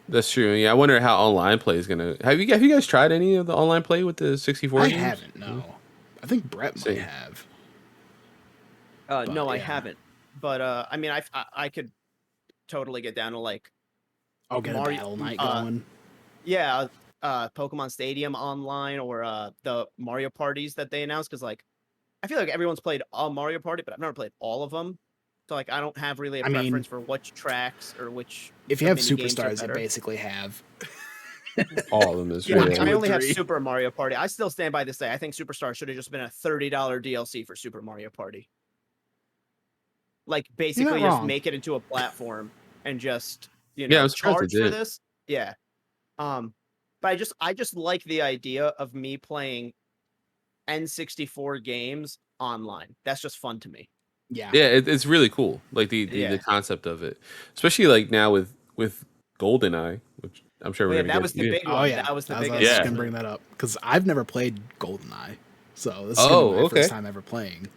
that's true. Yeah, I wonder how online play is gonna. Have you guys tried any of the online play with the 64 I games? haven't, no. I think Brett might Same. have. No, I yeah. haven't. But I mean, I could totally get down to like I'll get a Mario. battle night going. Yeah, Pokemon Stadium online or the Mario parties that they announced because like I feel like everyone's played a Mario Party, but I've never played all of them. So like I don't have really a I mean, preference for which tracks or which If you have mini games are superstars, you better. basically have. All of them is Yeah, One, really. two, I and only have three. Super Mario Party. I still stand by this day. I think Superstar should have just been a $30 DLC for Super Mario Party. Like basically not just wrong. make it into a platform and just, Yeah, I'm surprised they charge for did. this. Yeah. But I just like the idea of me playing N64 games online. That's just fun to me. Yeah. Yeah, it's really cool. Like the Yeah. concept of it, especially like now with GoldenEye, which I'm sure Well, we're yeah, gonna that get was to. the big Oh one. yeah, That was the I big was just Yeah. gonna bring announcement. that up because I've never played GoldenEye, so this is gonna be my Okay. first time ever playing.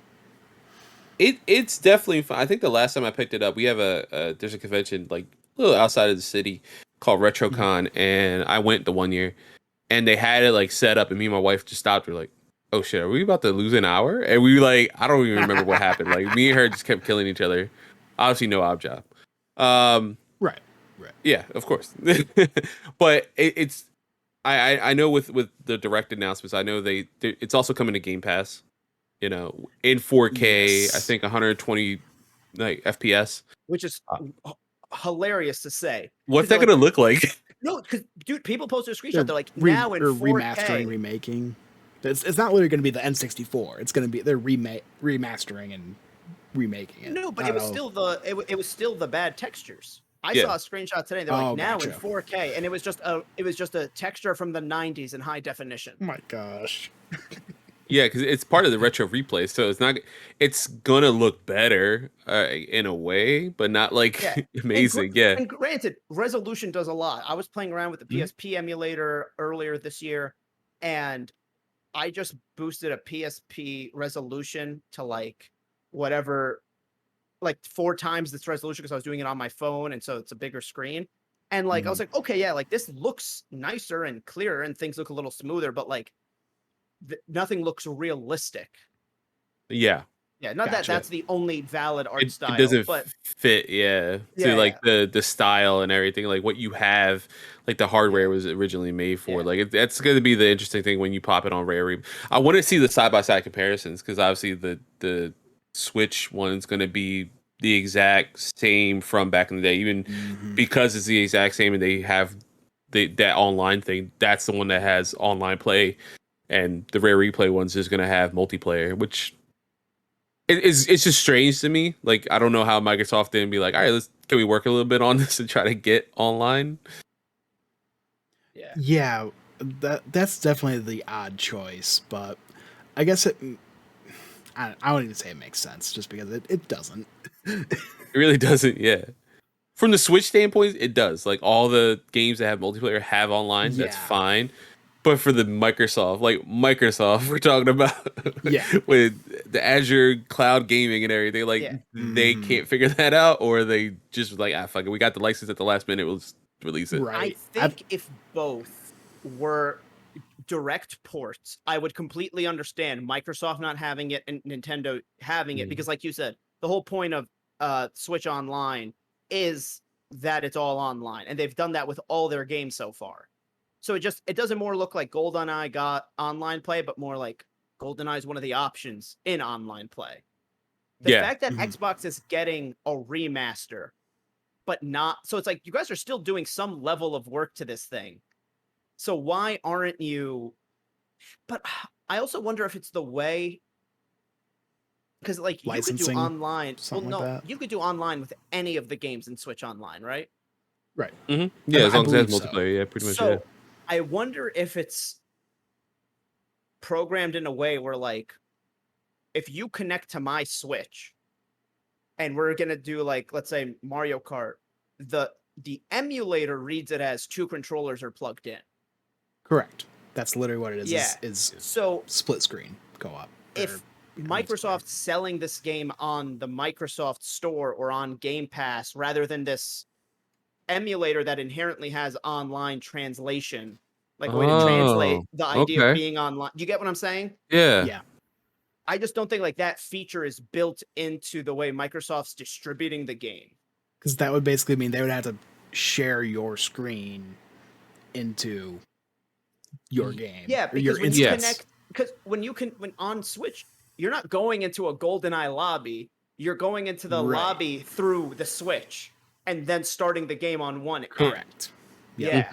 It's definitely fun. I think the last time I picked it up, we have there's a convention like a little outside of the city called RetroCon, and I went the one year, and they had it like set up, and me and my wife just stopped. We're like, "Oh shit, are we about to lose an hour?" And we like, I don't even remember what happened. Like me and her just kept killing each other. Obviously, no ob job. Right. Yeah, of course. But it's I know with the direct announcements, I know it's also coming to Game Pass. In 4K, I Yes. think 120 like FPS. Which is hilarious to say. What's 'Cause they're that gonna look like? no, because dude, people posted a screenshot. They're They're like now in 4K. remastering, remaking. It's not literally going to be the N64. It's going to be they're remastering and remaking it. No, but I it don't was know. still it was still the bad textures. I Yeah. saw a screenshot today. They're Oh, like now in gotcha. 4K, and it was just a texture from the 90s in high definition. Oh my gosh. Yeah, because it's part of the retro replay, so it's gonna look better in a way, but not like Yeah, amazing. Yeah. and granted, resolution does a lot. I was playing around with the Mhm. PSP emulator earlier this year, and I just boosted a PSP resolution to like whatever, like 4 times this resolution because I was doing it on my phone, and so it's a bigger screen. And like I was like, okay, yeah, like this looks nicer and clearer, and things look a little smoother, but like nothing looks realistic. Yeah. Yeah, not that Gotcha. that's the only valid art style, It doesn't but fit, yeah, to Yeah, like the style and everything, like what you have, like the hardware was originally made for. Yeah. Like that's going to be the interesting thing when you pop it on Rare. I want to see the side by side comparisons because obviously the Switch one's going to be the exact same from back in the day, even because it's the exact same and they have that online thing. That's the one that has online play, and the Rare Replay one's just going to have multiplayer, which. It's just strange to me. Like I don't know how Microsoft didn't be like, all right, can we work a little bit on this and try to get online? yeah. Yeah, that's definitely the odd choice, but I guess I wouldn't even say it makes sense, just because it doesn't. It really doesn't. Yeah. From the Switch standpoint, it does. Like all the games that have multiplayer have online. That's Yeah. fine. But for the Microsoft, we're talking about Yeah. with the Azure cloud gaming and everything, like Yeah. they can't figure that out, or they just like, fuck it, we got the license at the last minute, we'll just release it. Right. I think if both were direct ports, I would completely understand Microsoft not having it and Nintendo having it, because like you said, the whole point of Switch Online is that it's all online, and they've done that with all their games so far. So it doesn't more look like GoldenEye got online play, but more like GoldenEye is one of the options in online play. The fact that Xbox is getting a remaster, but not, so it's like you guys are still doing some level of work to this thing. So why aren't you? But I also wonder if it's the way, because like you could do Licensing, online. Well, something no, like that. you could do online with any of the games in Switch Online, right? Right. Yeah, as I long as it has believe so. multiplayer, yeah, pretty much. So Yeah. I wonder if it's programmed in a way where, like, if you connect to my Switch and we're gonna do, like, let's say Mario Kart, the emulator reads it as two controllers are plugged in. Correct. That's literally what it is. Yeah. Is So split screen co-op. if Microsoft's selling this game on the Microsoft Store or on Game Pass rather than this emulator that inherently has online translation, like a way to translate the idea of being online. Do you get what I'm saying? Yeah. I just don't think like that feature is built into the way Microsoft's distributing the game. Because that would basically mean they would have to share your screen into your game. Yeah, or your because when instance. you connect, because when on Switch, you're not going into a GoldenEye lobby. You're going into the lobby through the Switch and then starting the game on one end. Correct. Yeah.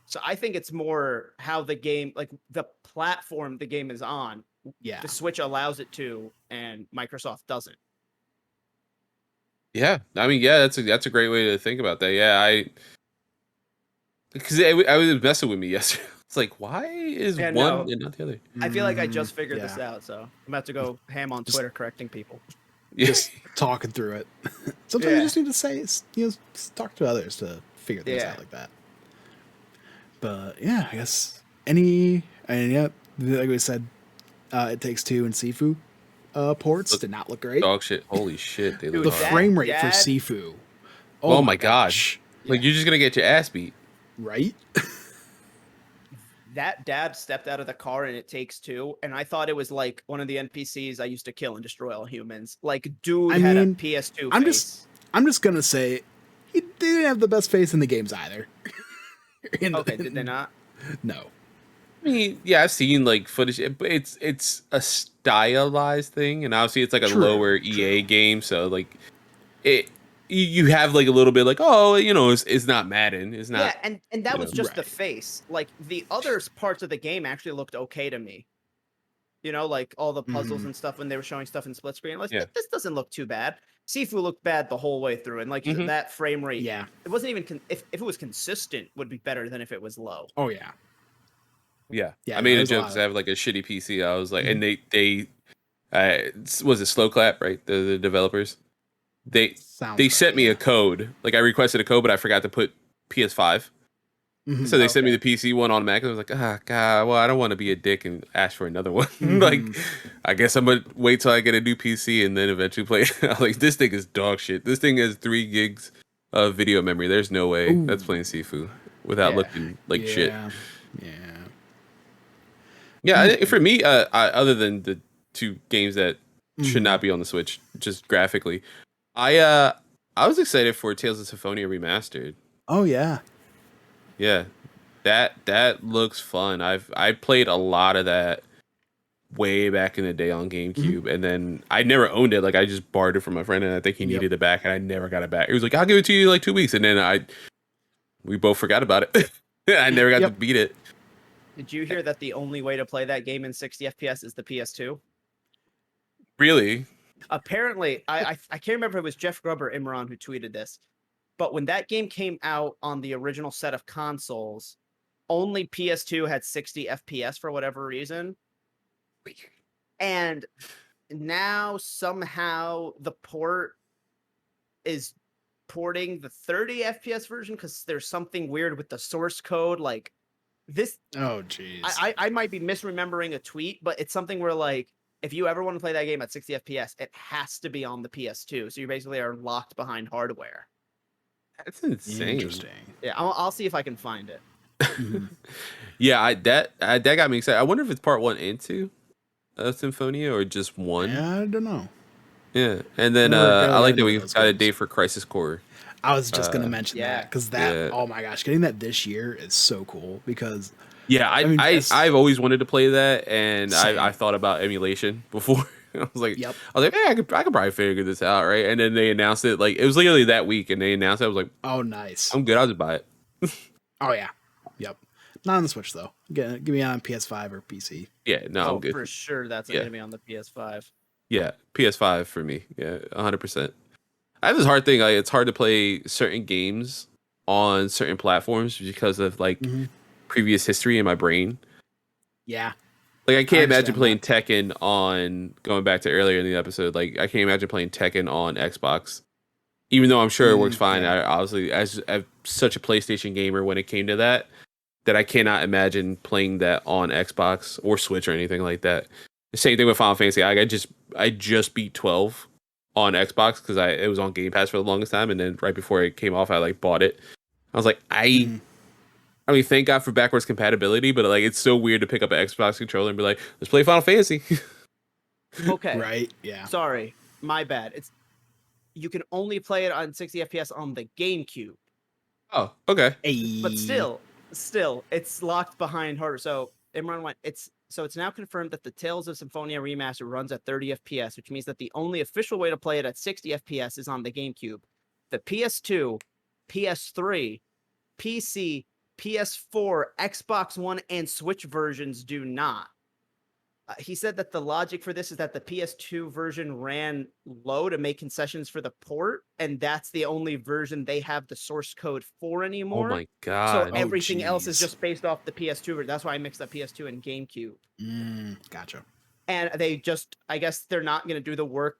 So I think it's more how the game, like the platform the game is on. Yeah. The Switch allows it to, and Microsoft doesn't. Yeah, I mean, yeah, that's a great way to think about that. Yeah, because I was messing with me yesterday. It's like, why is one and not the other? I feel like I just figured this out, so I'm about to go ham on Twitter correcting people. Just talking through it. Sometimes you just need to say, talk to others to figure things out like that. But yeah, I guess like we said, It Takes Two and Sifu ports did not look great. Dog shit. Holy shit. They look The hard. frame rate for Sifu. Oh my gosh. Like, you're just going to get your ass beat. Right? That dad stepped out of the car in It Takes Two, and I thought it was like one of the NPCs I used to kill and destroy all humans. Like, dude had a PS2 face. I'm just gonna say, he didn't have the best face in the games either. Did they not? No. I mean, yeah, I've seen like footage, but it's a stylized thing, and obviously it's like a lower EA game, so like you have like a little bit like, it's not Madden, it's not. Yeah, and that was just the face. Like the other parts of the game actually looked okay to me. Like all the puzzles and stuff when they were showing stuff in split screen. Like this doesn't look too bad. Sifu looked bad the whole way through, and like that frame rate. Yeah, it wasn't even if it was consistent, would be better than if it was low. Oh yeah. Yeah. I made a joke because I have like a shitty PC. I was like, and they was it Slow Clap, right? The developers. They sent me a code. Like I requested a code, but I forgot to put PS5. So they sent me the PC one automatically. I was like, God, well, I don't want to be a dick and ask for another one. Like, I guess I'm gonna wait till I get a new PC and then eventually play it. I'm like, this thing is dog shit. This thing has 3 gigs of video memory. There's no way that's playing Sifu without looking like shit. Yeah, for me, other than the 2 games that should not be on the Switch, just graphically, I was excited for Tales of Symphonia Remastered. Oh yeah. Yeah. That looks fun. I played a lot of that way back in the day on GameCube, and then I never owned it. Like I just borrowed it from my friend, and I think he needed it back, and I never got it back. He was like, "I'll give it to you in like 2 weeks," and then we both forgot about it. I never got to beat it. Did you hear that the only way to play that game in 60 FPS is the PS2? Really? Apparently, I can't remember if it was Jeff Grubb or Imran who tweeted this, but when that game came out on the original set of consoles, only PS2 had 60 FPS for whatever reason. And now somehow the port is porting the 30 FPS version because there's something weird with the source code. Like this, Oh, jeez. I might be misremembering a tweet, but it's something where like if you ever want to play that game at 60 FPS, it has to be on the PS2. So you basically are locked behind hardware. That's insane. Interesting. Yeah, I'll see if I can find it. Mhm. Yeah, that got me excited. I wonder if it's part 1 and 2 of Symphonia or just 1. Yeah, I don't know. Yeah, and then Never I like into that we those got a games. date for Crisis Core. I was just gonna mention yeah. that because that Yeah. oh my gosh, getting that this year is so cool because Yeah, I mean, I've always wanted to play that, and Same. I thought about emulation before. I was like, Yep. I could probably figure this out, right? And then they announced it, like it was literally that week, and they announced it. I was like, oh nice. I'm good. I'll just buy it. Oh yeah. Yep. Not on the Switch though. Give me on PS5 or PC. Yeah, no, I'm good. For sure that's Yeah. gonna be on the PS5. Yeah, PS5 for me. Yeah, 100%. I have this hard thing. Like, it's hard to play certain games on certain platforms because of like Mhm. previous history in my brain. Yeah. Like I can't imagine understand playing Tekken on going back to earlier in the episode. Like I can't imagine playing Tekken on Xbox, even though I'm sure it works fine. yeah. I obviously, as such a PlayStation gamer, when it came to that I cannot imagine playing that on Xbox or Switch or anything like that. The same thing with Final Fantasy. I just beat 12 on Xbox because it was on Game Pass for the longest time, and then right before it came off, I like bought it. I was like, Mhm. I mean, thank God for backwards compatibility, but like it's so weird to pick up an Xbox controller and be like, let's play Final Fantasy. Okay. Right. Yeah. Sorry, my bad. You can only play it on 60 FPS on the GameCube, Oh, okay. but Hey. still, it's locked behind hardware. So Imran went. It's now confirmed that the Tales of Symphonia remaster runs at 30 FPS, which means that the only official way to play it at 60 FPS is on the GameCube. The PS2, PS3, PC, PS4, Xbox One, and Switch versions do not. He said that the logic for this is that the PS2 version ran low to make concessions for the port, and that's the only version they have the source code for Oh anymore. my So God. everything else is jeez. just based off the PS2 version. That's why I mixed up PS2 and GameCube. Gotcha. And they just, I guess they're not going to do the work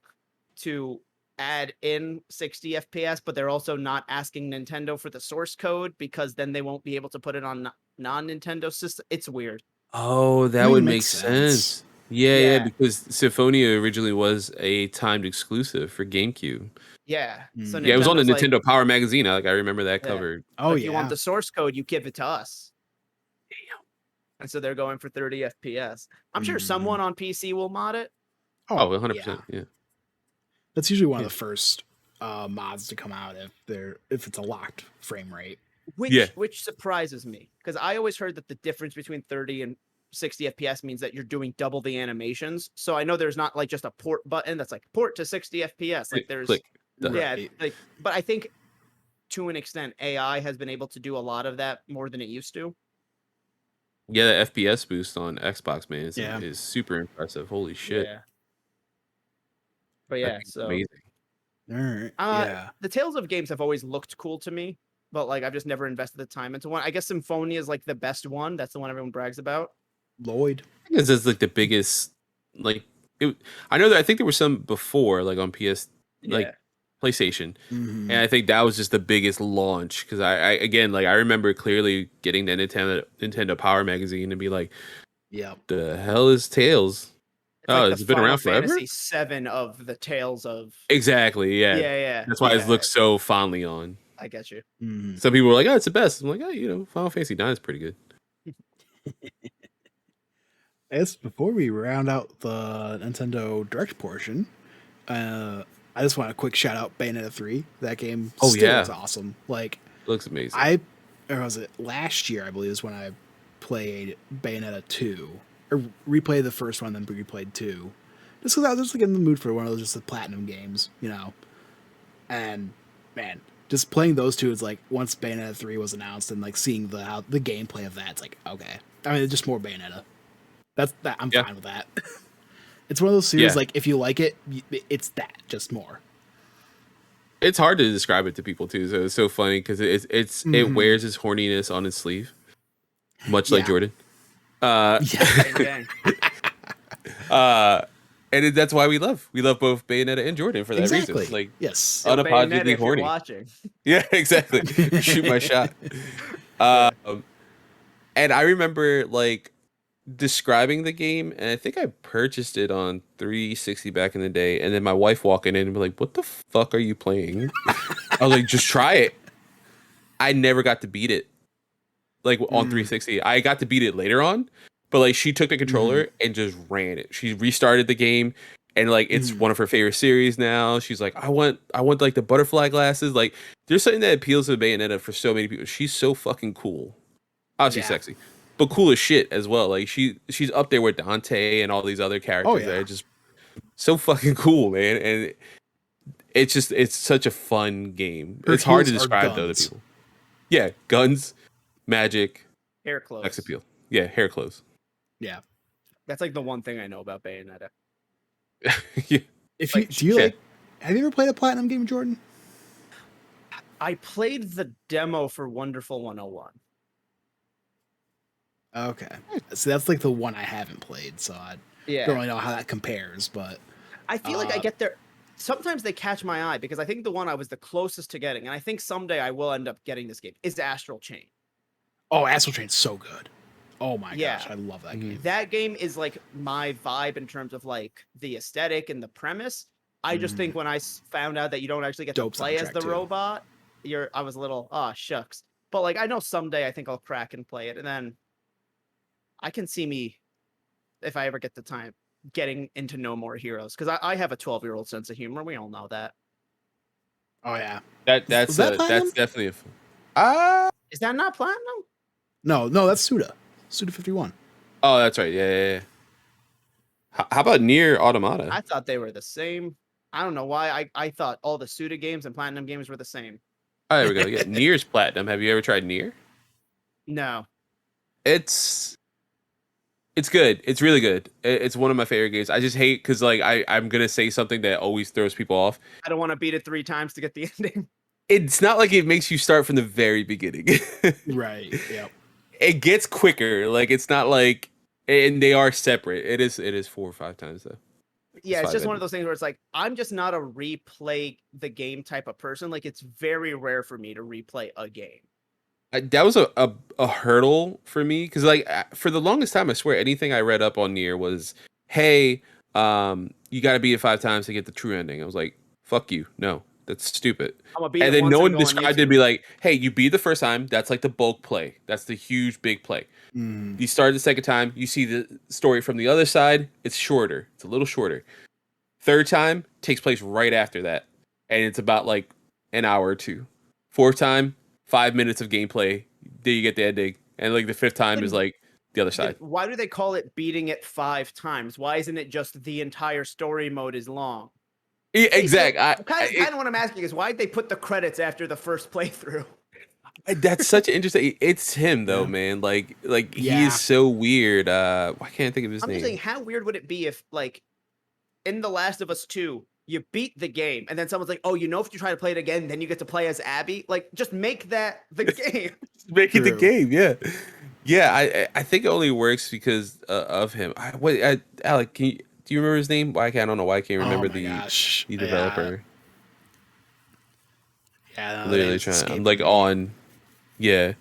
to add in 60 FPS, but they're also not asking Nintendo for the source code because then they won't be able to put it on non-Nintendo system. It's weird. Oh, that I mean, would makes make sense. sense. Yeah, Yeah. because Symphonia originally was a timed exclusive for GameCube. Yeah. So Yeah, it was on the Nintendo's like, Nintendo Power magazine. I remember that Yeah. cover. Oh if you want yeah. the source code, you give it to us. And so they're going for 30 FPS. I'm sure Mhm. someone on PC will mod it. Oh, 100%. Yeah. That's usually one of Yeah. the first mods to come out if it's a locked frame rate. Which surprises me because I always heard that the difference between 30 and 60 FPS means that you're doing double the animations. So I know there's not like just a port button that's like port to 60 FPS. Like there's Click. Done. yeah, Right. like but I think to an extent AI has been able to do a lot of that more than it used to. Yeah, the FPS boost on Xbox, man, Yeah. is super impressive. Holy shit. Yeah. But That yeah, thing's so amazing. All right. the Tales of games have always looked cool to me, but like I've just never invested the time into one. I guess Symphonia is like the best one. That's the one everyone brags about. Lloyd. I think it's like the biggest, like, I think there were some before, like on PS, like Yeah. PlayStation. Mhm. And I think that was just the biggest launch because I again, like I remember clearly getting the Nintendo Power magazine and be like, Yep. the hell is Tails? It's Oh, like it's the been around Final forever? Fantasy 7 of the Tales of. Exactly, yeah. Yeah. That's why yeah, it's looked so fondly on. I get you. Mhm. Some people were like, oh, it's the best. I'm like, oh, Final Fantasy 9 is pretty good. I guess before we round out the Nintendo Direct portion, I just want a quick shout out Bayonetta 3. That game Oh, still yeah. is awesome. Like Looks amazing. or was it last year, I believe, is when I played Bayonetta 2. Or replayed the first one, then replayed 2. Just because I was just like in the mood for one of those just the platinum games, And man, just playing those two, it's like once Bayonetta 3 was announced and like seeing the gameplay of that, it's like, okay. I mean, it's just more Bayonetta. I'm Yeah. fine with that. It's one of those series, Yeah. like, if you like it, it's that, just more. It's hard to describe it to people too, so it's so funny because it Mhm. wears its horniness on its sleeve, much like Yeah. Jordan. Yeah. Dang. That's why we love both Bayonetta and Jordan for that Exactly. reason. Like Yes. Yo, Bayonetta, unapologetically if you're horny. watching. Yeah, exactly. Shoot my shot. And I remember like describing the game, and I think I purchased it on 360 back in the day, and then my wife walking in and be like, "What the fuck are you playing?" I was like, "Just try it." I never got to beat it like on 360. I got to beat it later on, but like she took the controller and just ran it. She restarted the game, and like it's one of her favorite series now. She's like, I want like the butterfly glasses. Like there's something that appeals to Bayonetta for so many people. She's so fucking cool. Obviously Yeah. sexy, but cool as shit as well. Like she's up there with Dante and all these other characters that are just so fucking cool, man. And it's such a fun game. Her it's hard to heels are describe to other guns. people. Yeah, guns, magic, Hair clothes. sex appeal. Yeah, hair clothes. Yeah. That's like the one thing I know about Bayonetta. Yeah. If you Like, do you yeah. like, have you ever played a platinum game, Jordan? I played the demo for Wonderful 101. Okay, so that's like the one I haven't played, so I don't really know how that compares. But I feel like I get there. Sometimes they catch my eye because I think the one I was the closest to getting, and I think someday I will end up getting this game, is Astral Chain. oh, Astral Chain's so good. Oh my Yeah. gosh, I love that game. That game is like my vibe in terms of like the aesthetic and the premise. I just think when I found out that you don't actually get Dope to play as soundtrack, the too. robot, I was a little, shucks. But like I know someday I think I'll crack and play it, and then I can see me, if I ever get the time, getting into No More Heroes, because I have a 12-year-old sense of humor. We all know that. Oh yeah, That's that platinum? that's definitely a Is that not platinum? no, that's Suda 51. oh, that's right. Yeah. How about Near Automata? I thought they were the same. I don't know why. I thought all the Suda games and Platinum games were the same. Oh, there we go. Yeah, Near's platinum. Have you ever tried Near? No. It's good. It's really good. It's one of my favorite games. I just hate because like I'm gonna say something that always throws people off. I don't want to beat it 3 times to get the ending. It's not like it makes you start from the very beginning. Right. Yep. It gets quicker. Like it's not like, and they are separate. It is 4 or 5 times though. Yeah, it's 5 just one of endings. those things where it's like, I'm just not a replay the game type of person. Like it's very rare for me to replay a game. That was a hurdle for me because like for the longest time I swear anything I read up on Nier was, hey, you got to beat it 5 times to get the true ending. I was like, fuck you, no, that's stupid. I'm gonna beat And it then once no and one go on described it to YouTube. be like, hey, you beat the first time, that's like the bulk play, that's the huge big play. You start the second time, you see the story from the other side, it's shorter, it's a little shorter. Third time takes place right after that, and it's about like an hour or 2. Fourth time, 5 minutes of gameplay. Then you get the ending, and like the 5th time is like the other side. Why do they call it beating it 5 times? Why isn't it just the entire story mode is long? Exactly. Kind of what I'm asking is why did they put the credits after the first playthrough? That's such an interesting. It's him though, man. Like he Yeah. is so weird. Why can't I think of his I'm name? just saying, how weird would it be if, like, in The Last of Us 2, you beat the game, and then someone's like, "Oh, you know, if you try to play it again, then you get to play as Abby." Like, just make that the game. Make it the True. game, yeah. Yeah, I think it only works because of him. Alec, do you remember his name? I don't know why I can't remember Oh my gosh. the developer. Yeah, no, Literally it's trying. I'm escaping like me. on, yeah.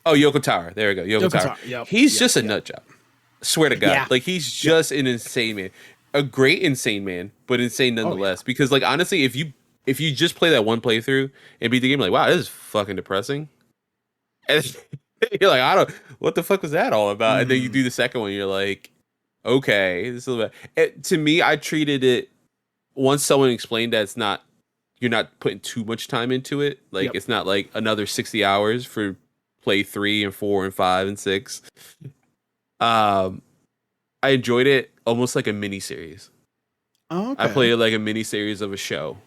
Oh, Yoko Tower. There we go. Yoko Tower. Yep, He's just a nut job. Swear to God, Yeah. like he's just an insane man, a great insane man, but insane nonetheless. Because like honestly, if you just play that one playthrough and beat the game, like wow, this is fucking depressing. And you're like, what the fuck was that all about? And then you do the second one, you're like, okay, this is to me, I treated it once someone explained that you're not putting too much time into it. Like it's not like another 60 hours for play 3 and 4 and 5 and 6. I enjoyed it almost like a mini series. Oh, okay. I played it like a mini series of a show.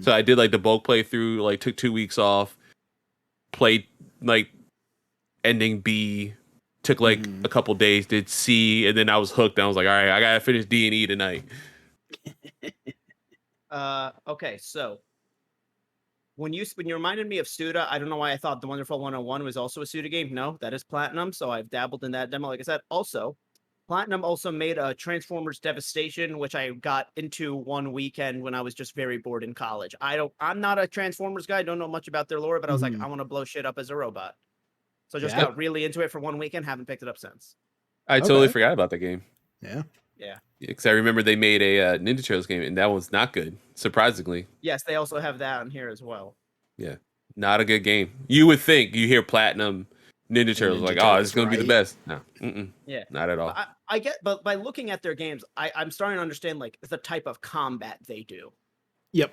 So I did like the bulk playthrough, like took 2 weeks off, played like ending B, took like a couple days, did C, and then I was hooked. I was like, all right, I gotta finish D and E tonight. Okay, so when you reminded me of Suda, I don't know why I thought the Wonderful 101 was also a Suda game. No, that is Platinum, so I've dabbled in that demo. Like I said, also, Platinum also made a Transformers Devastation, which I got into one weekend when I was just very bored in college. I'm not a Transformers guy, don't know much about their lore, but I was like, I want to blow shit up as a robot. So just Yeah. got really into it for one weekend, haven't picked it up since. I totally Okay. forgot about that game. Yeah. Yeah. Because I remember they made a Ninja Turtles game, and that was not good, surprisingly. Yes, they also have that on here as well. Yeah, not a good game. You would think you hear Platinum Ninja Turtles, Ninja like, oh, Turtles, it's going to be the right? best. No, Yeah. not at all. But I get, but by looking at their games, I'm starting to understand like the type of combat they do. Yep.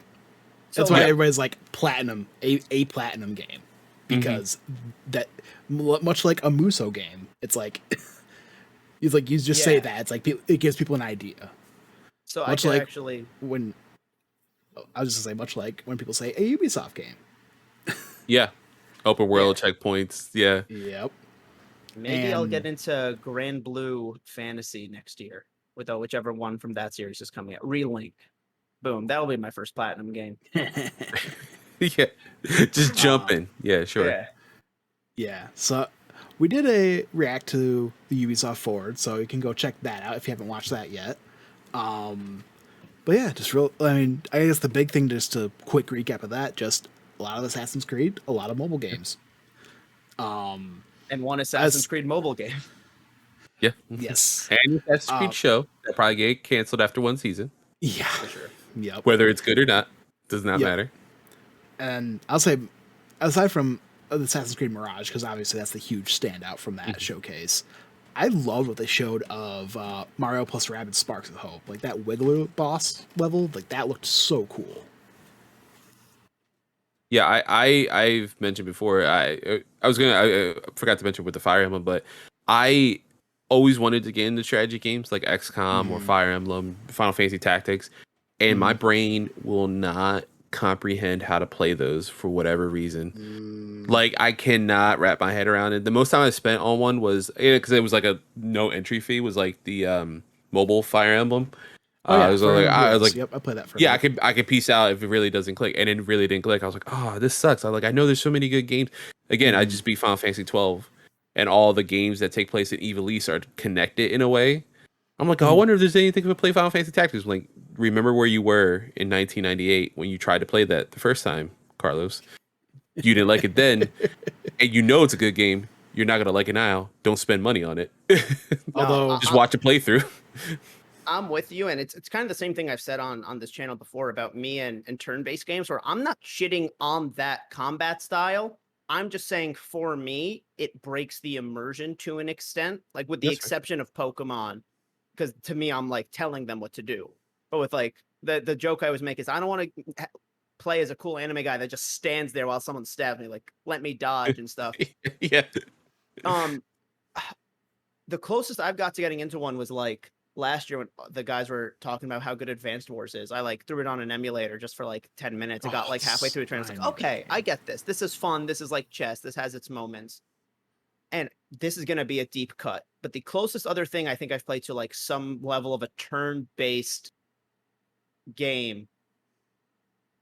So That's why like, everybody's like platinum, a platinum game, because that much like a Muso game, it's like he's like you just say that it's like it gives people an idea. So Much I can like actually when I was just gonna say much like when people say a Ubisoft game. Yeah, open world checkpoints. Yeah, Yep. maybe I'll get And- into Grand Blue Fantasy next year with whichever one from that series is coming out. Relink. Boom. That'll be my first platinum game. yeah, just jumping. Yeah, sure. Yeah. Yeah. So we did a react to the Ubisoft Forward, so you can go check that out if you haven't watched that yet. But yeah, just I mean, I guess the big thing, just a quick recap of that, just a lot of Assassin's Creed, a lot of mobile games. And one Assassin's Creed mobile game. Yeah. Yes. And Assassin's Creed show that probably get canceled after one season. Yeah. For sure. Yep. Whether it's good or not does not matter. And I'll say, aside from the Assassin's Creed Mirage, because obviously that's the huge standout from that showcase, I loved what they showed of Mario plus Rabbids Sparks of Hope. Like that Wiggler boss level, like that looked so cool. Yeah, I've mentioned before. I forgot to mention with the Fire Emblem, but I always wanted to get into strategy games like XCOM or Fire Emblem, Final Fantasy Tactics, and my brain will not comprehend how to play those for whatever reason. Like I cannot wrap my head around it. The most time I spent on one was because it was like a no entry fee, was like the mobile Fire Emblem. I was like, yep, I played that for yeah, I could piece out if it really doesn't click, and it really didn't click. I was like, oh, this sucks. I know there's so many good games. Again, I just beat Final Fantasy 12, and all the games that take place in Ivalice are connected in a way. I'm like, oh, I wonder if there's anything to play Final Fantasy Tactics. I'm like, remember where you were in 1998 when you tried to play that the first time, Carlos? You didn't like it then, and you know it's a good game. You're not gonna like it now. Don't spend money on it. Although, just watch a playthrough. I'm with you, and it's kind of the same thing I've said on this channel before about me and turn-based games, where I'm not shitting on that combat style. I'm just saying, for me, it breaks the immersion to an extent, like with the exception of Pokemon, because to me, I'm like telling them what to do. But with like the joke I always make is, I don't want to play as a cool anime guy that just stands there while someone stabs me, like let me dodge and stuff. Yeah. The closest I've got to getting into one was like last year when the guys were talking about how good Advanced Wars is. I like threw it on an emulator just for like 10 minutes. It got like halfway through the train. I was like, okay, I get this. This is fun. This is like chess. This has its moments. And this is going to be a deep cut. But the closest other thing I think I've played to like some level of a turn-based game.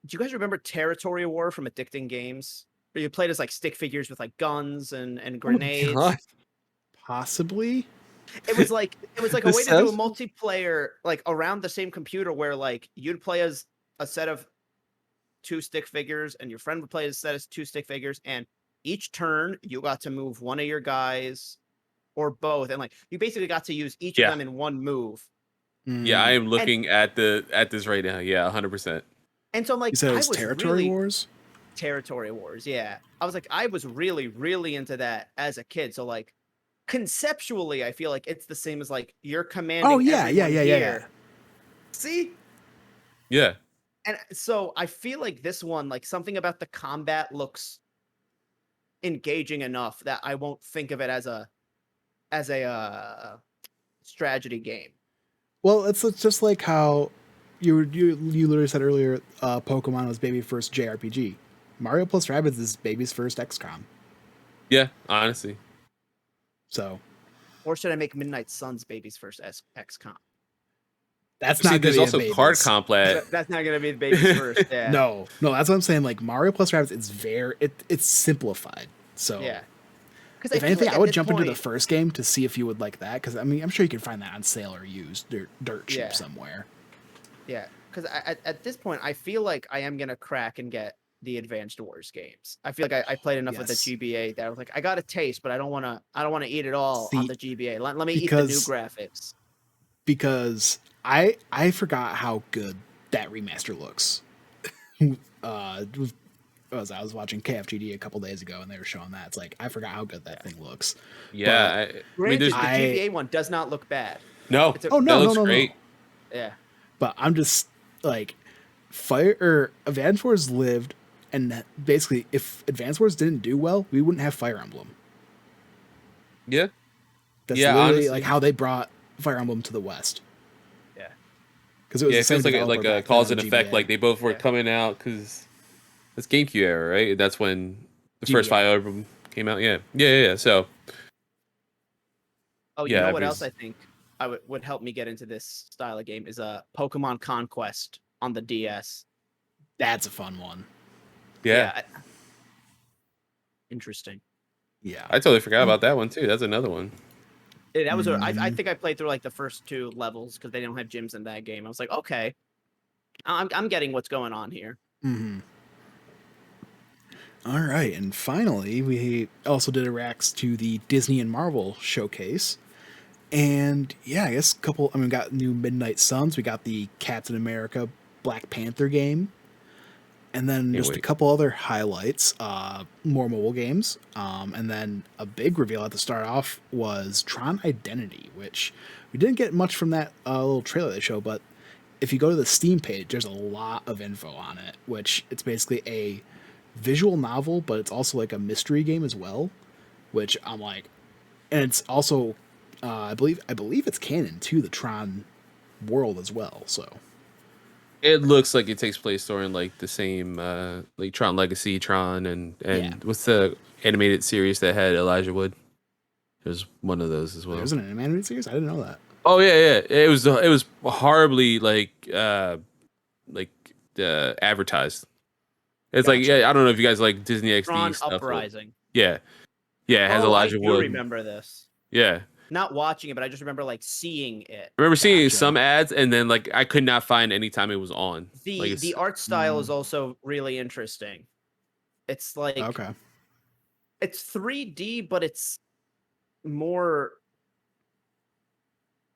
Do you guys remember Territory War from Addicting Games? Where you played as like stick figures with like guns and grenades. God. possibly. It was like a way This to do a sounds- multiplayer like around the same computer where like you'd play as a set of 2 stick figures and your friend would play as a set of 2 stick figures, and each turn you got to move one of your guys or both, and like you basically got to use each of them in one move. Yeah, I am looking at this right now. Yeah, 100%. And so I'm like, You said it I was was Territory really, Wars? Territory Wars, yeah. I was like, I was really, really into that as a kid. So like conceptually, I feel like it's the same as like you're commanding. Oh yeah, everyone yeah. here. See? Yeah. And so I feel like this one, like something about the combat looks engaging enough that I won't think of it as a strategy game. Well, it's just like how you literally said earlier, Pokemon was baby's first JRPG. Mario plus Rabbids is baby's first XCOM. Yeah, honestly. So, Or should I make Midnight Suns baby's first XCOM? that's See, not there's gonna also be a card baby's. complet. That's not gonna be the baby's first. Yeah. No, that's what I'm saying. Like Mario plus Rabbids, it's simplified. So Yeah. Because If anything, I would jump into the first game to see if you would like that. Because I mean, I'm sure you can find that on sale or used dirt cheap somewhere. Yeah, because at this point, I feel like I am gonna crack and get the Advanced Wars games. I feel like I played enough with the GBA that I was like, I got a taste, but I don't wanna eat it all on the GBA. Let me eat the new graphics. Because I forgot how good that remaster looks. I was watching KFGD a couple days ago, and they were showing that. It's like I forgot how good that thing looks. Yeah, granted, the GBA one does not look bad. No, that looks great. Yeah, but I'm just like, Advance Wars lived, and basically, if Advance Wars didn't do well, we wouldn't have Fire Emblem. Yeah, that's literally honestly, like how they brought Fire Emblem to the West. Yeah, because it was it feels like a cause and effect. Like they both were coming out because it's GameCube era, right? That's when the first Fire Emblem came out. Yeah. So, you know what else I think would help me get into this style of game is Pokemon Conquest on the DS. That's a fun one. Yeah. Interesting. Yeah, I totally forgot about that one too. That's another one. Yeah, that was I think I played through like the first 2 levels because they don't have gyms in that game. I was like, okay, I'm getting what's going on here. Mm-hmm. All right, and finally, we also did a reacts to the Disney and Marvel showcase. And yeah, I guess we got new Midnight Suns, we got the Captain America Black Panther game, and then just a couple other highlights, more mobile games, and then a big reveal at the start off was Tron Identity, which we didn't get much from that little trailer they showed, but if you go to the Steam page, there's a lot of info on it, which it's basically a visual novel, but it's also like a mystery game as well, which I'm like, and it's also I believe it's canon to the Tron world as well. So it looks like it takes place during like the same like Tron Legacy, Tron, and what's the animated series that had Elijah Wood? There's one of those as well. There's an animated series? I didn't know that. Oh yeah. It was horribly advertised. It's gotcha. I don't know if you guys like Disney XD Tron stuff. Uprising. Yeah, it has Elijah Wood. I remember this. Yeah. Not watching it, but I just remember like seeing it. I remember seeing some ads, and then like I could not find any time it was on. The art style is also really interesting. It's like it's 3D, but it's more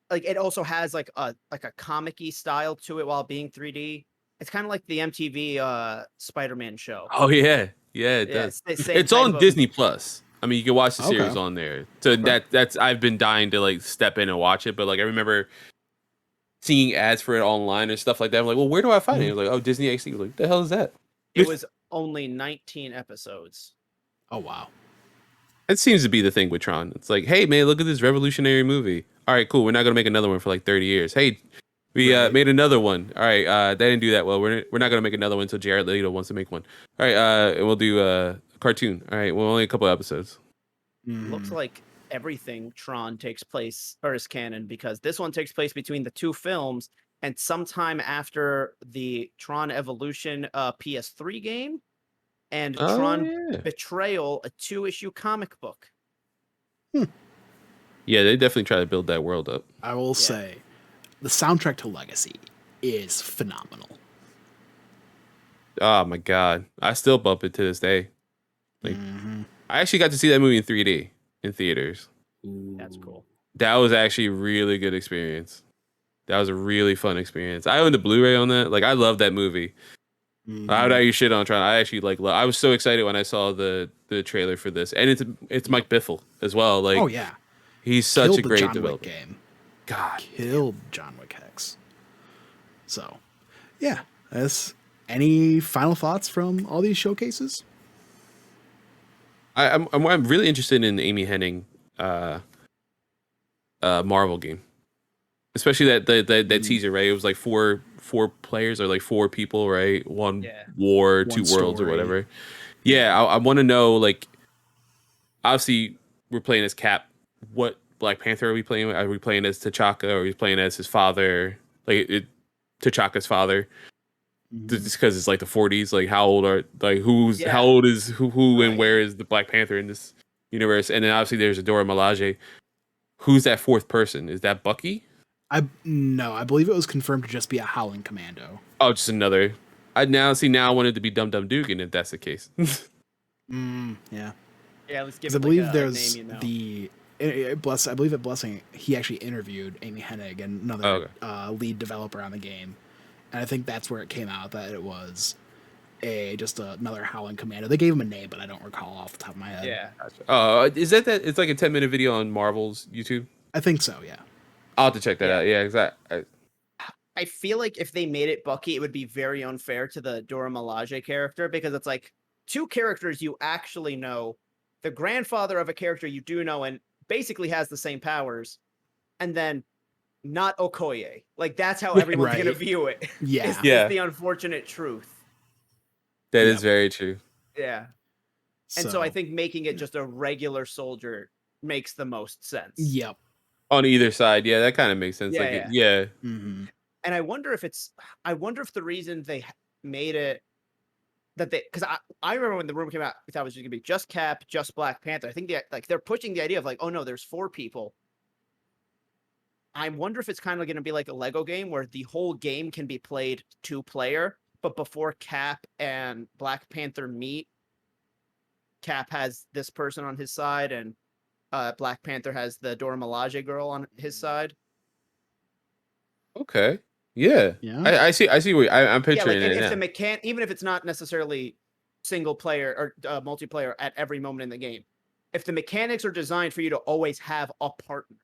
like it also has like a comic-y style to it while being 3D. It's kind of like the MTV Spider-Man show. Oh yeah, it does. It's on Disney Plus. I mean, you can watch the series on there. So that's I've been dying to like step in and watch it, but like I remember seeing ads for it online and stuff like that. I'm like, well, where do I find it? It was like, Disney XD. I was like, the hell is that? It was only 19 episodes. Oh wow. It seems to be the thing with Tron. It's like, hey man, look at this revolutionary movie. All right, cool. We're not gonna make another one for like 30 years. Hey, we made another one. All right, that didn't do that well. We're not gonna make another one until Jared Leto wants to make one. All right, we'll do a cartoon. All right, well, only a couple episodes. Looks like everything Tron takes place or is canon because this one takes place between the 2 films and sometime after the Tron Evolution PS3 game and Tron Betrayal, a 2-issue comic book. Yeah, they definitely try to build that world up. I will say the soundtrack to Legacy is phenomenal. Oh my god, I still bump it to this day. Like, I actually got to see that movie in 3D in theaters. Ooh. That's cool. That was actually a really good experience. That was a really fun experience. I own the Blu-ray on that. Like, I love that movie. How dare you shit on Tron? I actually like. I was so excited when I saw the trailer for this, and it's Mike Biffle as well. Like, oh yeah, he's such a great John developer. Wick game. God, killed John Wick Hex. So, yeah. Any final thoughts from all these showcases? I'm really interested in Amy Hennig Marvel game, especially that teaser, right? It was like four players or like 4 people, right? One war, 2 worlds or whatever. Yeah, I want to know, like, obviously we're playing as Cap. What Black Panther are we playing with? Are we playing as T'Chaka, or are we playing as his father, T'Chaka's father? Just because it's like the 40s, like how old are how old is who and where is the Black Panther in this? universe, and then obviously there's Dora Milaje. Who's that fourth person? Is that Bucky? No, I believe it was confirmed to just be a Howling Commando. Oh, just another. Now I want it to be Dum Dum Dugan if that's the case. Yeah. Yeah, let's give 'Cause it I believe like a there's name, I believe at Blessing, he actually interviewed Amy Hennig, another Okay. lead developer on the game. And I think that's where it came out that it was just another Howling Commando. They gave him a name, but I don't recall off the top of my head. Yeah. Is that it's like a 10-minute video on Marvel's YouTube? I think so, yeah. I'll have to check that Yeah. out. Yeah, exactly. I feel like if they made it Bucky, it would be very unfair to the Dora Milaje character because it's like two characters you actually know, the grandfather of a character you do know and basically has the same powers, and then not Okoye. Like that's how everyone's Right. gonna view it. Yeah. It's the unfortunate truth. That Yep. is very true. Yeah. And so I think making it just a regular soldier makes the most sense. Yep. On either side, yeah, that kind of makes sense. Yeah, Yeah. Mm-hmm. And I wonder if the reason they made it that because I remember when the rumor came out, we thought it was just gonna be just Cap, just Black Panther. I think they're pushing the idea of like, oh no, there's 4 people. I wonder if it's kind of gonna be like a Lego game where the whole game can be played 2-player, but before Cap and Black Panther meet, Cap has this person on his side, and Black Panther has the Dora Milaje girl on his side. Okay. Yeah. Yeah. I see. I'm picturing like it if now. even if it's not necessarily single player or multiplayer at every moment in the game, if the mechanics are designed for you to always have a partner,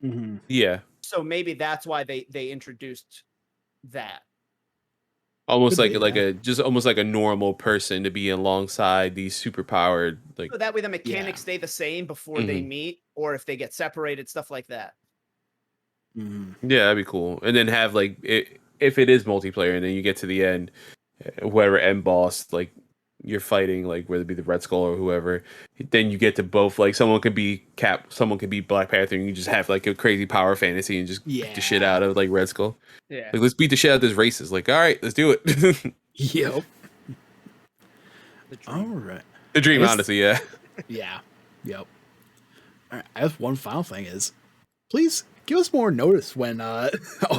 Mm-hmm. Yeah. so maybe that's why they introduced that. Almost Could like be, just almost like a normal person to be alongside these super powered like. So that way the mechanics stay the same before they meet, or if they get separated, stuff like that. Mm-hmm. Yeah, that'd be cool. And then have like if it is multiplayer, and then you get to the end, whoever end boss like you're fighting, like whether it be the Red Skull or whoever, then you get to both like someone could be Cap, someone could be Black Panther, and you just have like a crazy power fantasy and just beat the shit out of like Red Skull. Yeah, Like let's beat the shit out of this racist. Like all right, let's do it. Yep. the All dream. right. The dream, Yes. honestly, yeah. Yeah. Yep. All right. I have one final thing is, please give us more notice when all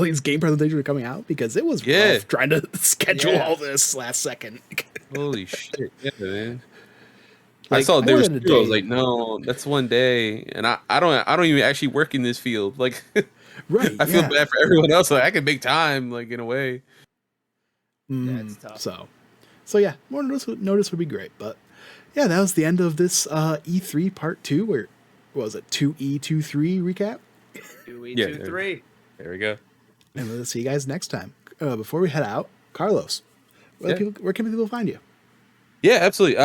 these game presentations are coming out, because it was rough trying to schedule all this last second. Holy shit, yeah, man. Like, I saw there more was than a two. I was day. like, no, that's one day, and I don't even actually work in this field. Like, Right. I feel bad for everyone else. Like, I can make time, like in a way. Yeah, it's tough. So yeah, more notice would be great. But yeah, that was the end of this E3 Part 2, where what was it, 2E23 recap? 2E23. There we go. And we'll see you guys next time. Before we head out, Carlos, where can people find you? Yeah, absolutely.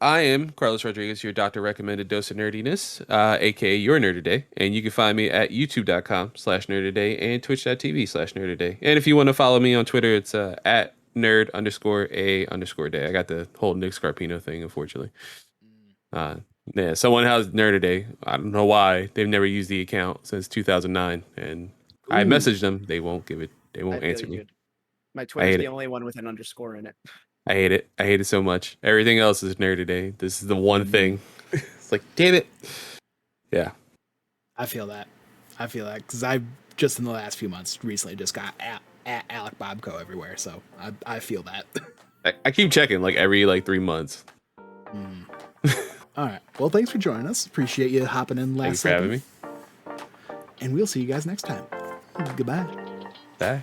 I am Carlos Rodriguez, your doctor recommended dose of nerdiness, aka your NerdADay, and you can find me at youtube.com/NerdADay and twitch.tv/NerdADay. And if you want to follow me on Twitter, it's at nerd_a_day. I got the whole Nick Scarpino thing, unfortunately. Yeah, someone has NerdADay. I don't know why they've never used the account since 2009, and I messaged them. They won't give it. They won't answer me. My Twitter's the only one with an underscore in it. I hate it. I hate it so much. Everything else is NerdADay. This is the one thing. It's like, damn it. Yeah. I feel that because I just in the last few months recently just got at Alec Bobco everywhere, so I feel that. I keep checking like every 3 months. All right. Well, thanks for joining us. Appreciate you hopping in last Thanks for having me. And we'll see you guys next time. Goodbye. Bye.